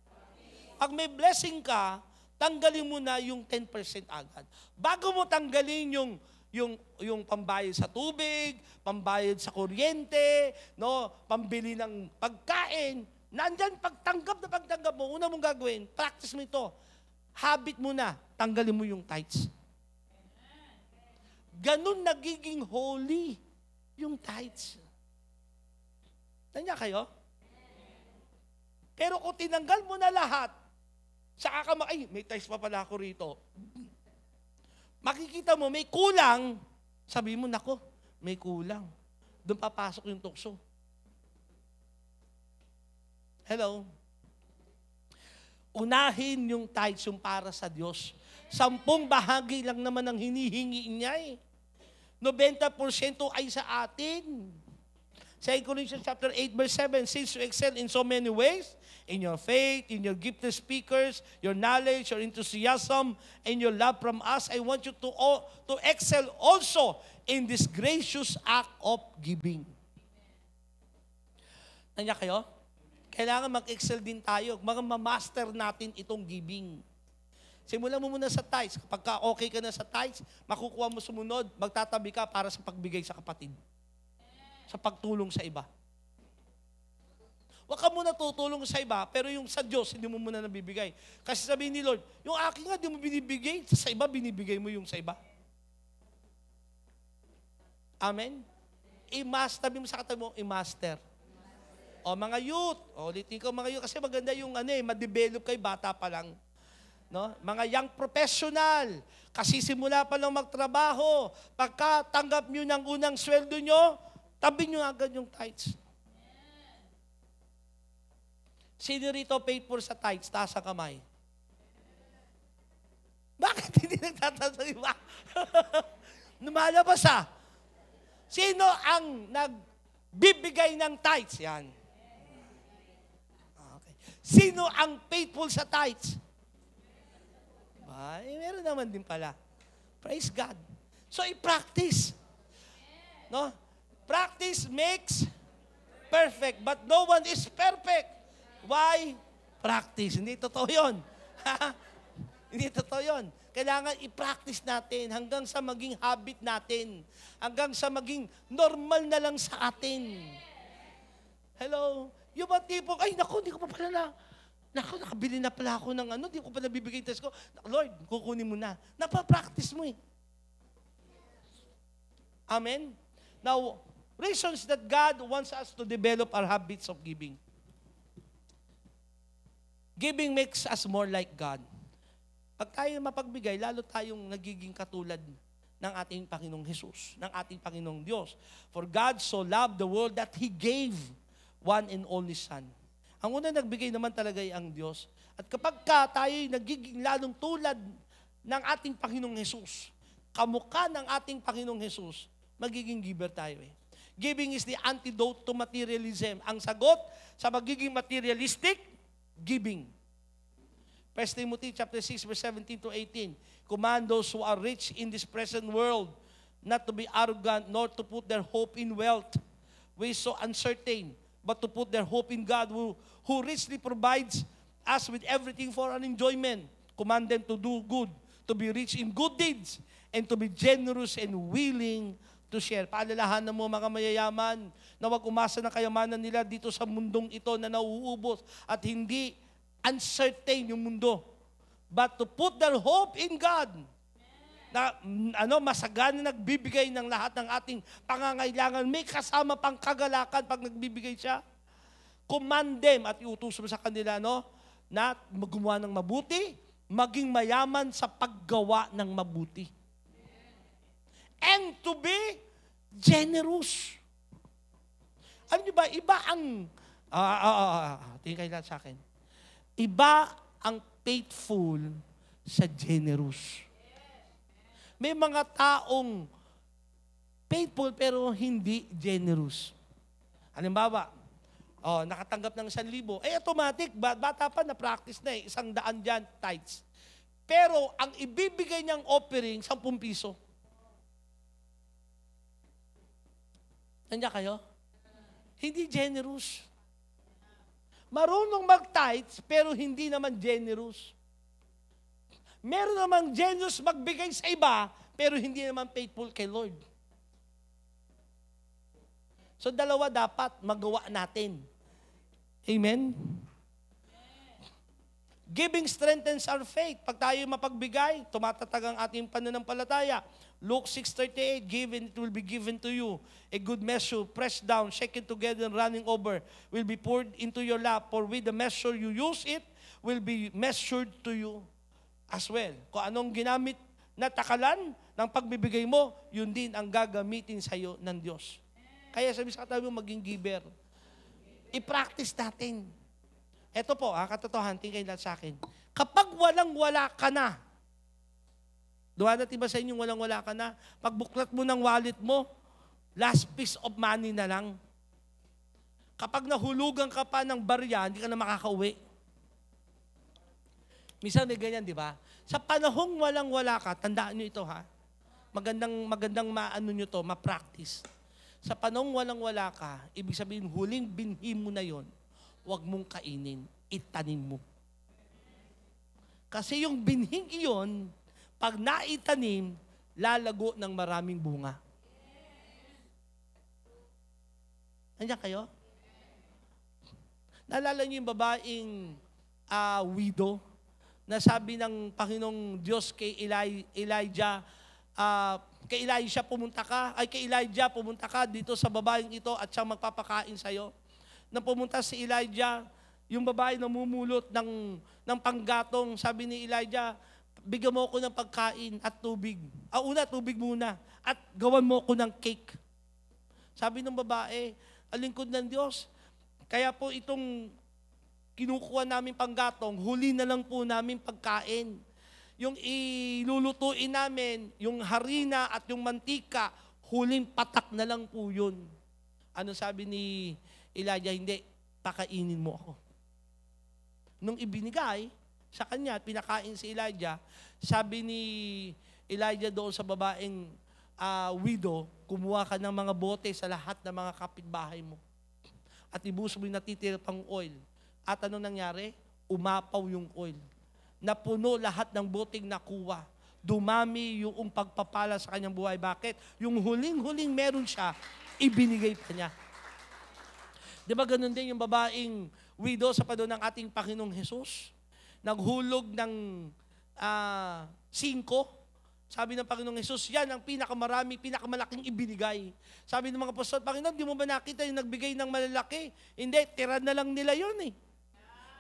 Pag may blessing ka, tanggalin mo na yung 10% agad. Bago mo tanggalin yung pambayad sa tubig, pambayad sa kuryente, no, pambili ng pagkain, nandyan pagtanggap mo, una mong gagawin, practice mo ito. Habit mo na, tanggalin mo yung tithes. Ganun nagiging holy yung tithes. Tanya kayo? Pero kung tinanggal mo na lahat, saka ka may tithes pa pala ako rito. Makikita mo, may kulang. Sabi mo, nako, may kulang. Doon papasok yung tukso. Hello? Unahin yung tithes yung para sa Diyos. 10 bahagi lang naman ang hinihingi niya eh. 90% ay sa atin. 2 Corinthians chapter 8, verse 7, since you excel in so many ways, in your faith, in your gifted speakers, your knowledge, your enthusiasm, and your love from us, I want you to excel also in this gracious act of giving. Nandiyan kayo? Kailangan mag-excel din tayo. Ma-master natin itong giving. Simulan mo muna sa tithes. Kapag okay ka na sa tithes, makukuha mo sumunod, magtatabi ka para sa pagbigay sa kapatid. Sa pagtulong sa iba. Huwag ka muna tutulong sa iba, pero yung sa Diyos, hindi mo muna nabibigay. Kasi sabihin ni Lord, yung akin nga, di mo binibigay, sa iba, binibigay mo yung sa iba. Amen? Tabi mo sa katabi mo, i-master. O mga youth, ulitin ko mga youth, kasi maganda yung ma-develop kayo, bata pa lang. No? Mga young professional, kasi simula pa lang magtrabaho, pagka tanggap nyo ng unang sweldo nyo, tabi nyo agad yung tithes. Sino rito faithful sa tithes? Taas ang kamay. Bakit hindi nagtataas ang iba? Lumalabas ah. Sino ang nagbibigay ng tithes? Yan. Okay. Sino ang faithful sa tithes? Meron naman din pala. Praise God. So, i-practice. No? Practice makes perfect, but no one is perfect. Why? Practice. Hindi totoo yun. Hindi totoo yun. Kailangan i-practice natin hanggang sa maging habit natin. Hanggang sa maging normal na lang sa atin. Hello? Yung ba tipong, ay naku, hindi ko pa pala nakabili na pala ako ng hindi ko pa nabibigay test ko. Lord, kukunin mo na. Napapractice mo eh. Amen? Now, reasons that God wants us to develop our habits of giving. Giving makes us more like God. Pag tayo mapagbigay, lalo tayong nagiging katulad ng ating Panginoong Jesus, ng ating Panginoong Diyos. For God so loved the world that He gave one and only Son. Ang una nagbigay naman talaga ay ang Diyos. At kapag tayo'y nagiging lalong tulad ng ating Panginoong Jesus, kamukha ng ating Panginoong Jesus, magiging giver tayo eh. Giving is the antidote to materialism. Ang sagot sa magiging materialistic, giving. 1 Timothy chapter 6, verse 17 to 18. Command those who are rich in this present world not to be arrogant, nor to put their hope in wealth, which is so uncertain, but to put their hope in God, who richly provides us with everything for our enjoyment. Command them to do good, to be rich in good deeds, and to be generous and willing to share. Paalalahanan mo mga mayayaman na huwag umasa ng kayamanan nila dito sa mundong ito na nauubos at hindi uncertain yung mundo. But to put their hope in God, na masagana nagbibigay ng lahat ng ating pangangailangan, may kasama pang kagalakan pag nagbibigay siya. Command them at iutos mo sa kanila na gumawa ng mabuti, maging mayaman sa paggawa ng mabuti. And to be generous. Alam niyo ba, iba ang, tingin kayo lahat sa akin. Iba ang faithful sa generous. May mga taong faithful pero hindi generous. Halimbawa, nakatanggap ng 1,000. Automatic, bata pa na practice na 100 dyan, tithes. Pero ang ibibigay niyang offering, 10 piso. Nandiyan kayo? Hindi generous. Marunong mag-tithes, pero hindi naman generous. Meron namang generous magbigay sa iba, pero hindi naman faithful kay Lord. So dalawa dapat magawa natin. Amen? Giving strengthens our faith. Pag tayo mapagbigay, tumatatag ang ating pananampalataya. Luke 6:38, given it will be given to you. A good measure, pressed down, shaken together, and running over, will be poured into your lap. For with the measure you use it, will be measured to you as well. Kung anong ginamit na takalan ng pagbibigay mo, yun din ang gagamitin sa iyo ng Diyos. Kaya sabi sa katabi mo, maging giver. I-practice natin. Ito po, katotohanan, tingin lahat sa akin. Kapag walang-wala ka na, duwadating ba sa inyong walang-wala ka na? Pagbuklat mo ng wallet mo, last piece of money na lang. Kapag nahulugan ka pa ng barya, hindi ka na makakauwi. Minsan may ganyan, di ba? Sa panahong walang-wala ka, tandaan nyo ito ha, magandang maano nyo to, ma-practice. Sa panahong walang-wala ka, ibig sabihin, huling binhi mo na yon, huwag mong kainin, itanim mo. Kasi yung binhing iyon, pag naitanim, lalago ng maraming bunga. Nandiyan kayo? Naalala niyo yung babaeng widow na sabi ng Panginoong Diyos kay Elijah, kay Elijah pumunta ka dito sa babaeng ito at siyang magpapakain sa'yo. Nang pumunta si Elijah, yung babae namumulot ng panggatong, sabi ni Elijah, bigyan mo ako ng pagkain at tubig. Tubig muna. At gawan mo ako ng cake. Sabi ng babae, alingkod ng Diyos. Kaya po itong kinukuha namin panggatong, huli na lang po namin pagkain. Yung ilulutuin namin, yung harina at yung mantika, huling patak na lang po yun. Ano sabi ni Elijah? Hindi, pakainin mo ako. Nung ibinigay sa kanya at pinakain si Elijah, sabi ni Elijah doon sa babaeng widow, kumuha ka ng mga bote sa lahat ng mga kapitbahay mo. At ibuso mo yung natitira pang oil. At ano nangyari? Umapaw yung oil. Napuno lahat ng boteng nakuha. Dumami yung pagpapala sa kanyang buhay. Bakit? Yung huling-huling meron siya, ibinigay pa niya. Di ba ganun din yung babaeng widow sa panahon ng ating Panginoong Jesus? Naghulog ng 5. Sabi ng Panginoong Jesus, yan ang pinakamalaking ibinigay. Sabi ng mga apostol, Panginoon, di mo ba nakita yung nagbigay ng malalaki? Hindi, tira na lang nila yun eh.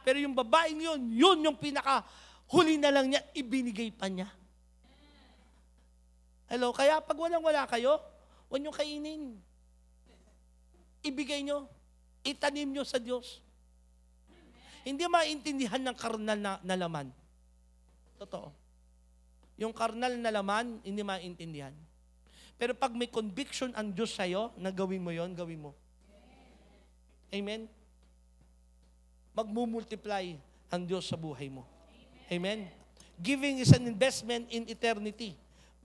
Pero yung babaeng yun yung huli na lang niya, ibinigay pa niya. Hello, kaya pag walang-wala kayo, huwag nyo kainin. Ibigay nyo. Itanim nyo sa Diyos. Hindi maintindihan ng karnal na laman. Totoo. Yung karnal na laman, hindi maintindihan. Pero pag may conviction ang Diyos sa'yo, na gawin mo yon, gawin mo. Amen? Magmumultiply ang Diyos sa buhay mo. Amen? Giving is an investment in eternity.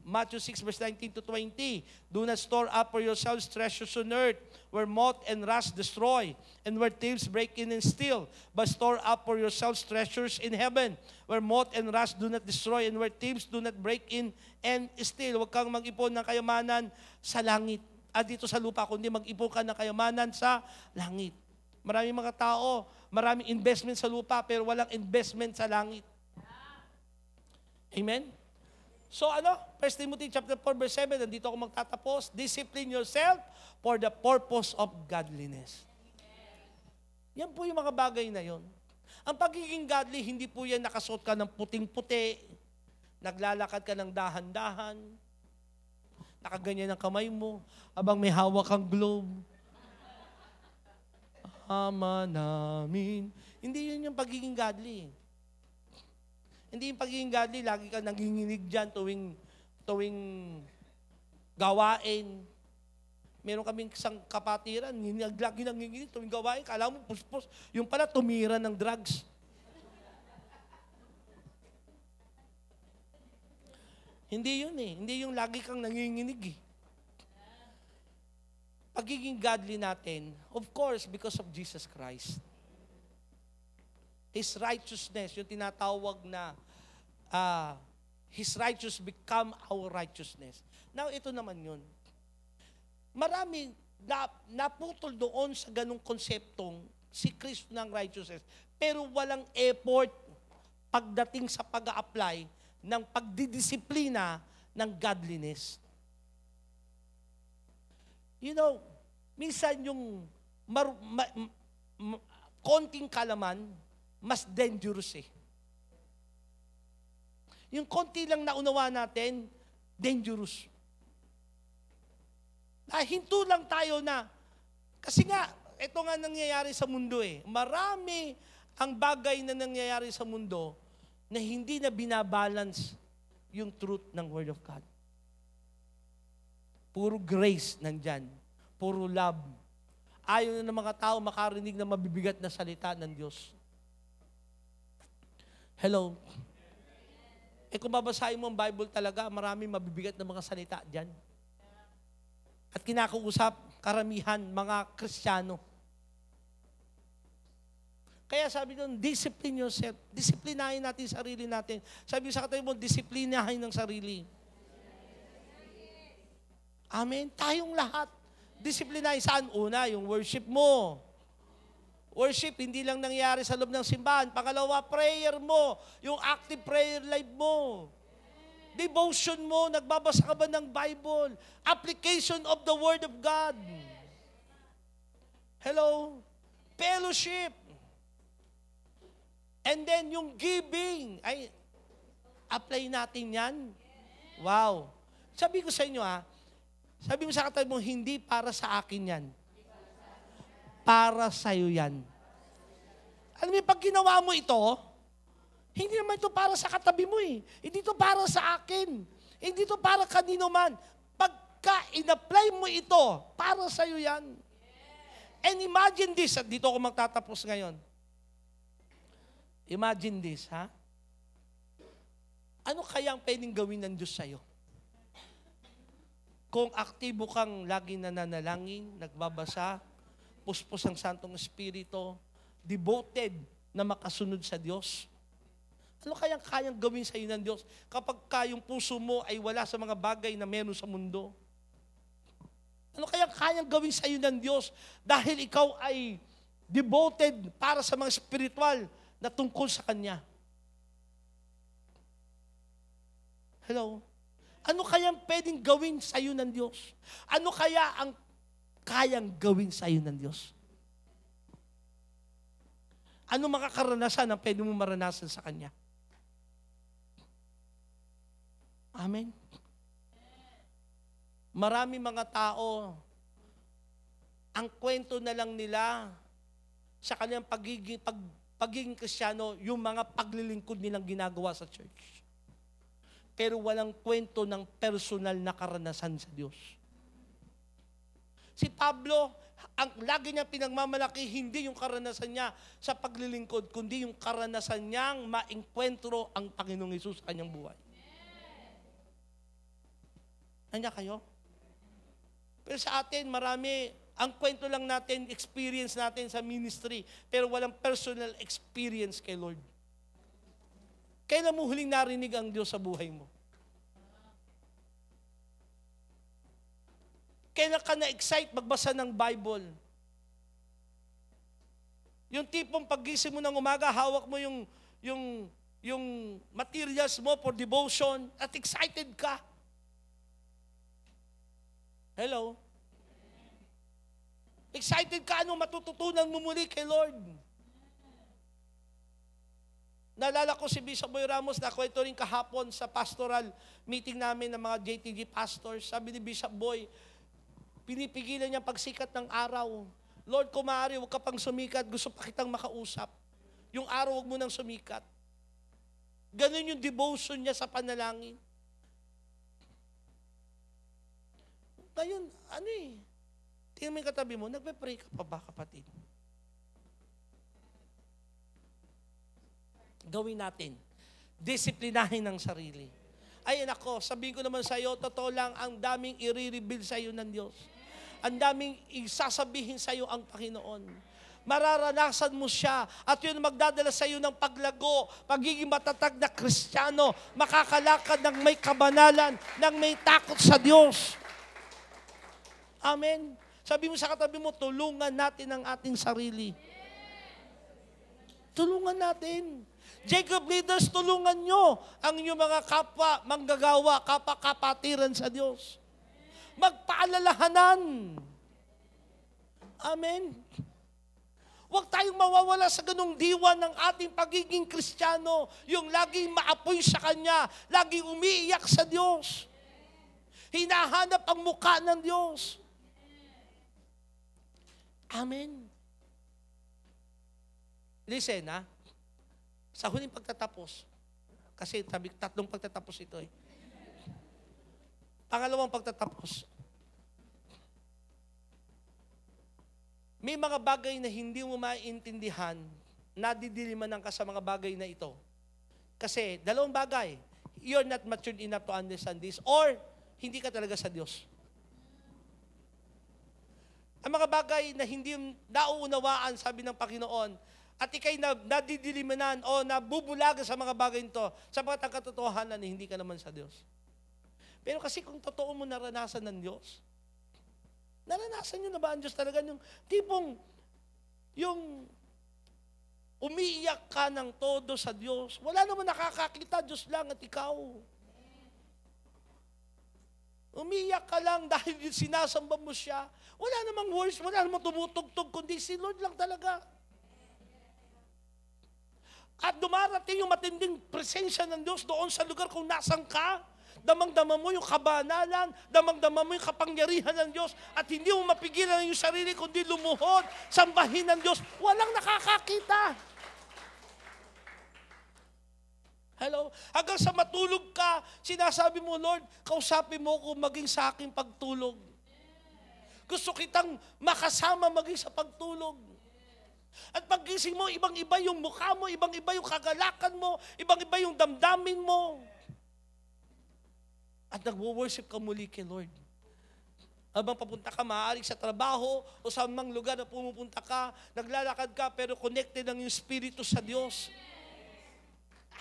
Matthew 6, verse 19 to 20. Do not store up for yourselves treasures on earth, where moth and rust destroy, and where thieves break in and steal. But store up for yourselves treasures in heaven, where moth and rust do not destroy, and where thieves do not break in and steal. Huwag kang mag-ipon ng kayamanan sa langit. Dito sa lupa, kundi mag-ipon ka ng kayamanan sa langit. Maraming mga tao, maraming investment sa lupa, pero walang investment sa langit. Amen? So 1 Timothy chapter 4 verse 7, nandito ako magtatapos. Discipline yourself for the purpose of godliness. Yan po yung mga bagay na yon. Ang pagiging godly, hindi po yan nakasuot ka ng puting-puti, naglalakad ka ng dahan-dahan, nakaganyan ang kamay mo, abang may hawak kang globe. Ama namin. Hindi yun yung pagiging godly. Hindi yung pagiging godly, lagi ka nanginginig dyan tuwing gawain. Meron kaming isang kapatiran, lagi nanginginig tuwing gawain, kala mo puspos. Yung pala, tumira ng drugs. Hindi yun eh. Hindi yung lagi kang nanginginig eh. Pagiging godly natin, of course, because of Jesus Christ. His righteousness, yung tinatawag na His righteousness become our righteousness. Now, ito naman yun. Marami naputol doon sa ganung konseptong si Kristo ng righteousness, pero walang effort pagdating sa pag-a-apply ng pagdidisiplina ng godliness. You know, minsan yung konting kalaman, mas dangerous eh. Yung konti lang naunawa natin, dangerous. Hinto lang tayo na, kasi nga, ito nga nangyayari sa mundo eh. Marami ang bagay na nangyayari sa mundo na hindi na binabalance yung truth ng Word of God. Puro grace nandyan. Puro love. Ayaw na ng mga tao makarinig na mabibigat na salita ng Diyos. Hello? Kung babasahin mo ang Bible talaga, marami mabibigat na mga salita dyan. At kinakausap, karamihan, mga Kristiyano. Kaya sabi doon, discipline yourself. Disiplinahin natin sarili natin. Sabi sa katabi mo, disiplinahin ng sarili. Amen? Tayong lahat. Disiplinahin. Saan? Una, yung worship mo. Worship, hindi lang nangyari sa loob ng simbahan. Pangalawa, prayer mo. Yung active prayer life mo. Devotion mo, nagbabasa ka ba ng Bible? Application of the Word of God. Hello? Fellowship. And then yung giving. Ay, apply natin yan. Wow. Sabi ko sa inyo sabi mo sa katabi mo, hindi para sa akin yan. Para sa'yo yan. Alam mo, pag ginawa mo ito, hindi naman ito para sa katabi mo eh. Hindi ito para sa akin. Hindi ito para kanino man. Pagka in-apply mo ito, para sa'yo yan. And imagine this, at dito ako magtatapos ngayon. Imagine this, ha? Ano kaya ang pwedeng gawin ng Diyos sa'yo? Kung aktibo kang lagi nananalangin, nagbabasa, puspos ang Santong Espiritu, devoted na makasunod sa Diyos. Ano kayang gawin sa iyo ng Diyos kapag yung puso mo ay wala sa mga bagay na meron sa mundo? Ano kayang gawin sa iyo ng Diyos dahil ikaw ay devoted para sa mga spiritual na tungkol sa Kanya? Hello? Ano kayang pwedeng gawin sa iyo ng Diyos? Ano kaya ang kayang gawin sa iyo ng Diyos? Ano mga karanasan ang pwede mo maranasan sa Kanya? Amen? Marami mga tao, ang kwento na lang nila sa kanilang pagiging Kristiyano, yung mga paglilingkod nilang ginagawa sa church. Pero walang kwento ng personal na karanasan sa Diyos. Si Pablo, ang lagi niya pinagmamalaki, hindi yung karanasan niya sa paglilingkod, kundi yung karanasan niyang maengkwentro ang Panginoong Hesus sa kanyang buhay. Nandiyan kayo? Pero sa atin, marami, ang kwento lang natin, experience natin sa ministry, pero walang personal experience kay Lord. Kailan mo huling narinig ang Diyos sa buhay mo? Kailan ka na-excite magbasa ng Bible? Yung tipong paggising mo ng umaga, hawak mo yung materials mo for devotion at excited ka. Hello? Excited ka, ano matututunan mo muli kay Lord? Naalala ko si Bishop Boy Ramos, nakwento rin kahapon sa pastoral meeting namin ng mga JTG pastors. Sabi ni Bishop Boy, pinipigilan niya pagsikat ng araw Lord, kung maaari, huwag ka pang sumikat, gusto pa kitang makausap. Yung araw, huwag mo nang sumikat. Ganun yung devotion niya sa panalangin. Ngayon, tingnan mo yung katabi mo, nagpe-pray ka pa ba, kapatid? Gawin natin. Disiplinahin ang sarili. Ay, nako, sabihin ko naman sa iyo, totoo lang, ang daming i-reveal sa iyo ng Diyos. Ang daming isasabihin sa iyo ang Panginoon. Mararanasan mo siya at yun magdadala sa iyo ng paglago, pagiging matatag na Kristiyano, makakalakad ng may kabanalan, ng may takot sa Diyos. Amen. Sabi mo sa katabi mo, tulungan natin ang ating sarili. Tulungan natin. Jacob leaders, tulungan nyo ang inyong mga kapwa, manggagawa, kapatiran sa Diyos. Magpaalalahanan. Amen. Huwag tayong mawawala sa ganung diwa ng ating pagiging Kristiyano, yung laging maapoy sa Kanya, laging umiiyak sa Diyos. Hinahanap ang mukha ng Diyos. Amen. Listen, sa huling pagtatapos, kasi tatlong pagtatapos ito eh. Pangalawang pagtatapos, may mga bagay na hindi mo maintindihan, nadidiliman ka sa mga bagay na ito. Kasi dalawang bagay, you're not matured enough to understand this, or hindi ka talaga sa Diyos. Ang mga bagay na hindi nauunawaan, sabi ng Panginoon, at ikay nadidilimanan o nabubulaga sa mga bagay nito, sapagat ang katotohanan hindi ka naman sa Diyos. Pero kasi kung totoo mo naranasan ng Diyos, naranasan nyo na ba ang Diyos talaga? Yung tipong, yung umiiyak ka ng todo sa Diyos, wala naman nakakakita, Diyos lang at ikaw. Umiiyak ka lang dahil sinasamba mo siya. Wala namang words, wala namang tumutugtog, kundi si Lord lang talaga. At dumarating yung matinding presensya ng Diyos doon sa lugar kung nasan ka. Damang-dama mo yung kabanalan, damang-dama mo yung kapangyarihan ng Diyos, at hindi mo mapigilan yung sarili kundi lumuhod, sambahin ng Diyos. Walang nakakakita. Hello? Hanggang sa matulog ka, sinasabi mo, Lord, kausapin mo ko maging sa aking pagtulog. Gusto kitang makasama maging sa pagtulog. At paggising mo, ibang-iba yung mukha mo, ibang-iba yung kagalakan mo, ibang-iba yung damdamin mo. At nagwo-worship ka muli kay Lord. Habang papunta ka, maaaring sa trabaho o sa mga lugar na pumupunta ka, naglalakad ka, pero connected ang yung Espiritu sa Diyos.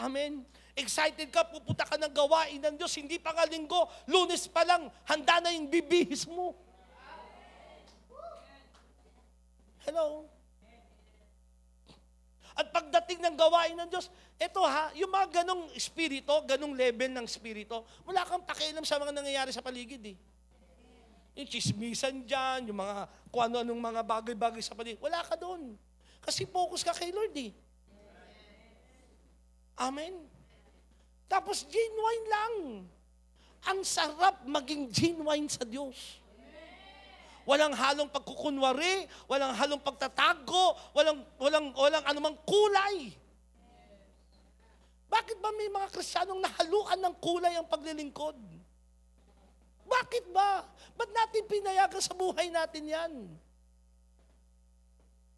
Amen. Excited ka, pupunta ka ng gawain ng Diyos, hindi pa nga linggo, Lunes pa lang, handa na yung bibihis mo. Hello? At pagdating ng gawain ng Diyos, ito yung mga ganong espiritu, ganong level ng espiritu, wala kang pakialam sa mga nangyayari sa paligid eh. Yung chismisan dyan, yung mga kung ano-anong mga bagay-bagay sa paligid, wala ka doon. Kasi focus ka kay Lord eh. Amen. Tapos genuine lang. Ang sarap maging genuine sa Diyos. Walang halong pagkukunwari, walang halong pagtatago, walang anumang kulay. Bakit ba may mga Kristiyanong nahaluan ng kulay ang paglilingkod? Bakit ba? Ba't natin pinayagan sa buhay natin yan?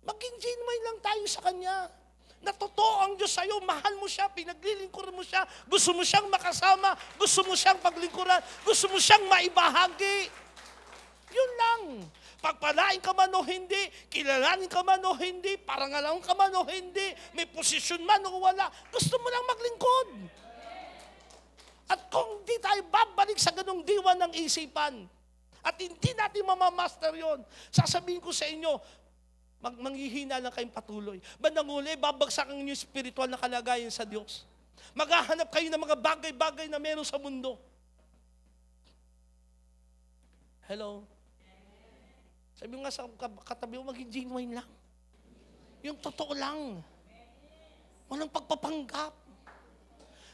Maging genuine lang tayo sa Kanya. Na totoo ang Diyos sa'yo, mahal mo siya, pinaglilingkuran mo siya, gusto mo siyang makasama, gusto mo siyang paglingkuran, gusto mo siyang maibahagi. Yun lang. Pagpalain ka man o hindi, kilalanin ka man o hindi, parangalan ka man o hindi, may posisyon man o wala, gusto mo lang maglingkod. At kung di tayo babalik sa ganung diwa ng isipan, at hindi natin mamamaster yon, sasabihin ko sa inyo, manghihina lang kayong patuloy. Bandang huli, babagsak ang inyong spiritual na kalagayan sa Diyos. Maghahanap kayo ng mga bagay-bagay na meron sa mundo. Hello? Sabi mo nga sa katabi mo, maging genuine lang. Yung totoo lang. Walang pagpapanggap.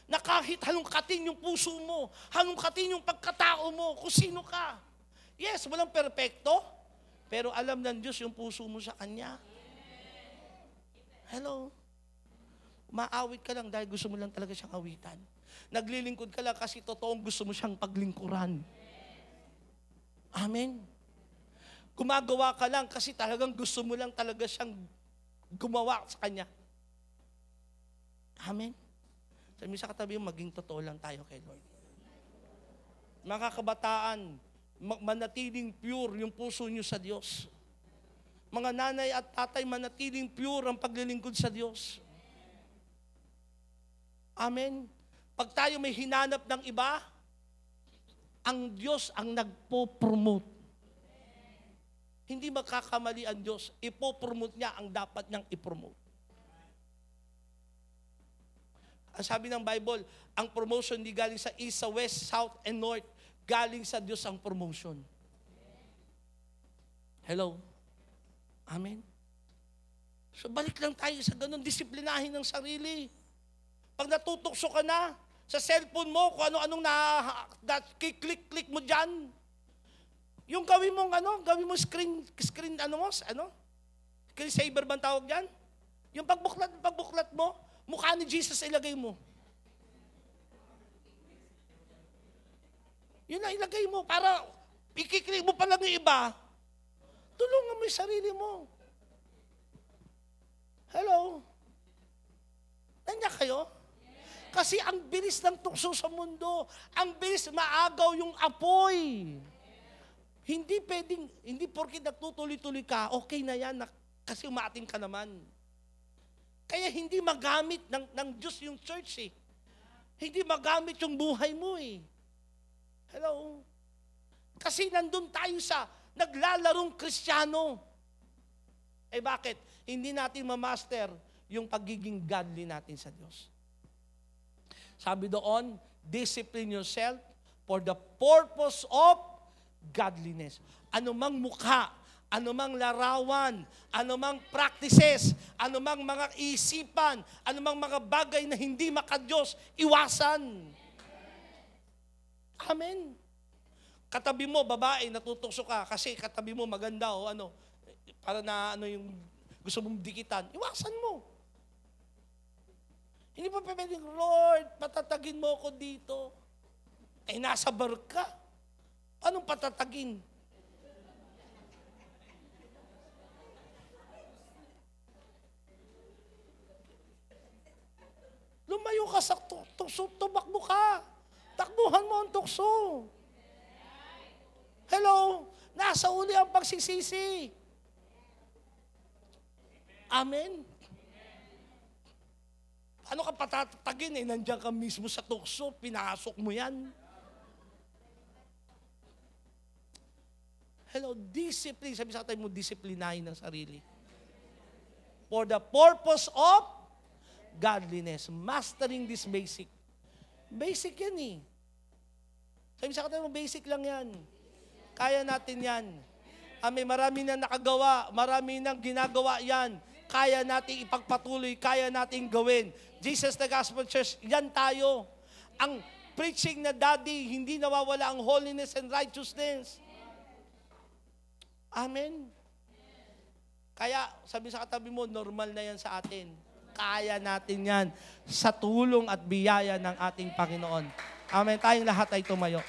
Na kahit halongkatin yung puso mo, halongkatin yung pagkatao mo, kung sino ka. Yes, walang perpekto. Pero alam ng Diyos yung puso mo sa Kanya. Hello? Maawit ka lang dahil gusto mo lang talaga siyang awitan. Naglilingkod ka lang kasi totoong gusto mo siyang paglingkuran. Amen? Gumagawa ka lang kasi talagang gusto mo lang talaga siyang gumawa sa Kanya. Amen? Sabi sa katabi mo, maging totoo lang tayo kay Lord. Mga kabataan, manatiling pure yung puso nyo sa Diyos. Mga nanay at tatay, manatiling pure ang paglilingkod sa Diyos. Amen? Pag tayo may hinanap ng iba, ang Diyos ang nagpo-promote. Hindi magkakamali ang Diyos. Ipo-promote niya ang dapat niyang ipromote. Ang sabi ng Bible, ang promotion di galing sa east, sa west, south, and north. Galing sa Diyos ang promotion. Hello? Amen? So balik lang tayo sa ganun, disiplinahin ng sarili. Pag natutokso ka na sa cellphone mo, kung ano-anong click mo dyan, yung gawin mo screen saver bang tawag dyan? Yung pagbuklat mo, mukha ni Jesus ilagay mo. Yun na ilagay mo para ikiklik mo pa lang yung iba. Tulungan mo yung sarili mo. Hello? Nandiyan kayo? Kasi ang bilis ng tukso sa mundo. Ang bilis maagaw yung apoy. Hindi porke nagtutuloy-tuloy ka, okay na yan, kasi umaating ka naman. Kaya hindi magamit ng Diyos yung church eh. Hindi magamit yung buhay mo eh. Hello? Kasi nandun tayo sa naglalarong Kristiyano. Eh bakit? Hindi natin mamaster yung pagiging godly natin sa Diyos. Sabi doon, discipline yourself for the purpose of godliness. Anumang mukha, anumang larawan, anumang practices, anumang mga isipan, anumang mga bagay na hindi maka-Diyos, iwasan. Amen. Katabi mo, babae, natutokso ka kasi katabi mo maganda o para na yung gusto mong dikitan, iwasan mo. Hindi pa pwedeng, Lord, patatagin mo ako dito. Eh, nasa bar ka. Anong patatagin? Lumayo ka sa tukso, tumakbo ka. Takbuhan mo ang tukso. Hello? Nasa uli ang pagsisisi. Amen? Ano ka patatagin eh? Nandiyan ka mismo sa tukso, pinasok mo yan. Hello? Discipline. Sabi sa tayo mo, disiplinahin ng sarili. For the purpose of godliness. Mastering this basic. Basic yan eh. Sabi sa tayo mo, basic lang yan. Kaya natin yan. Marami na nakagawa, marami nang ginagawa yan. Kaya natin ipagpatuloy, kaya natin gawin. Jesus the Gospel Church, yan tayo. Ang preaching na daddy, hindi nawawala ang holiness and righteousness. Amen. Kaya, sabi sa katabi mo, normal na yan sa atin. Kaya natin yan sa tulong at biyaya ng ating Panginoon. Amen. Tayong lahat ay tumayo.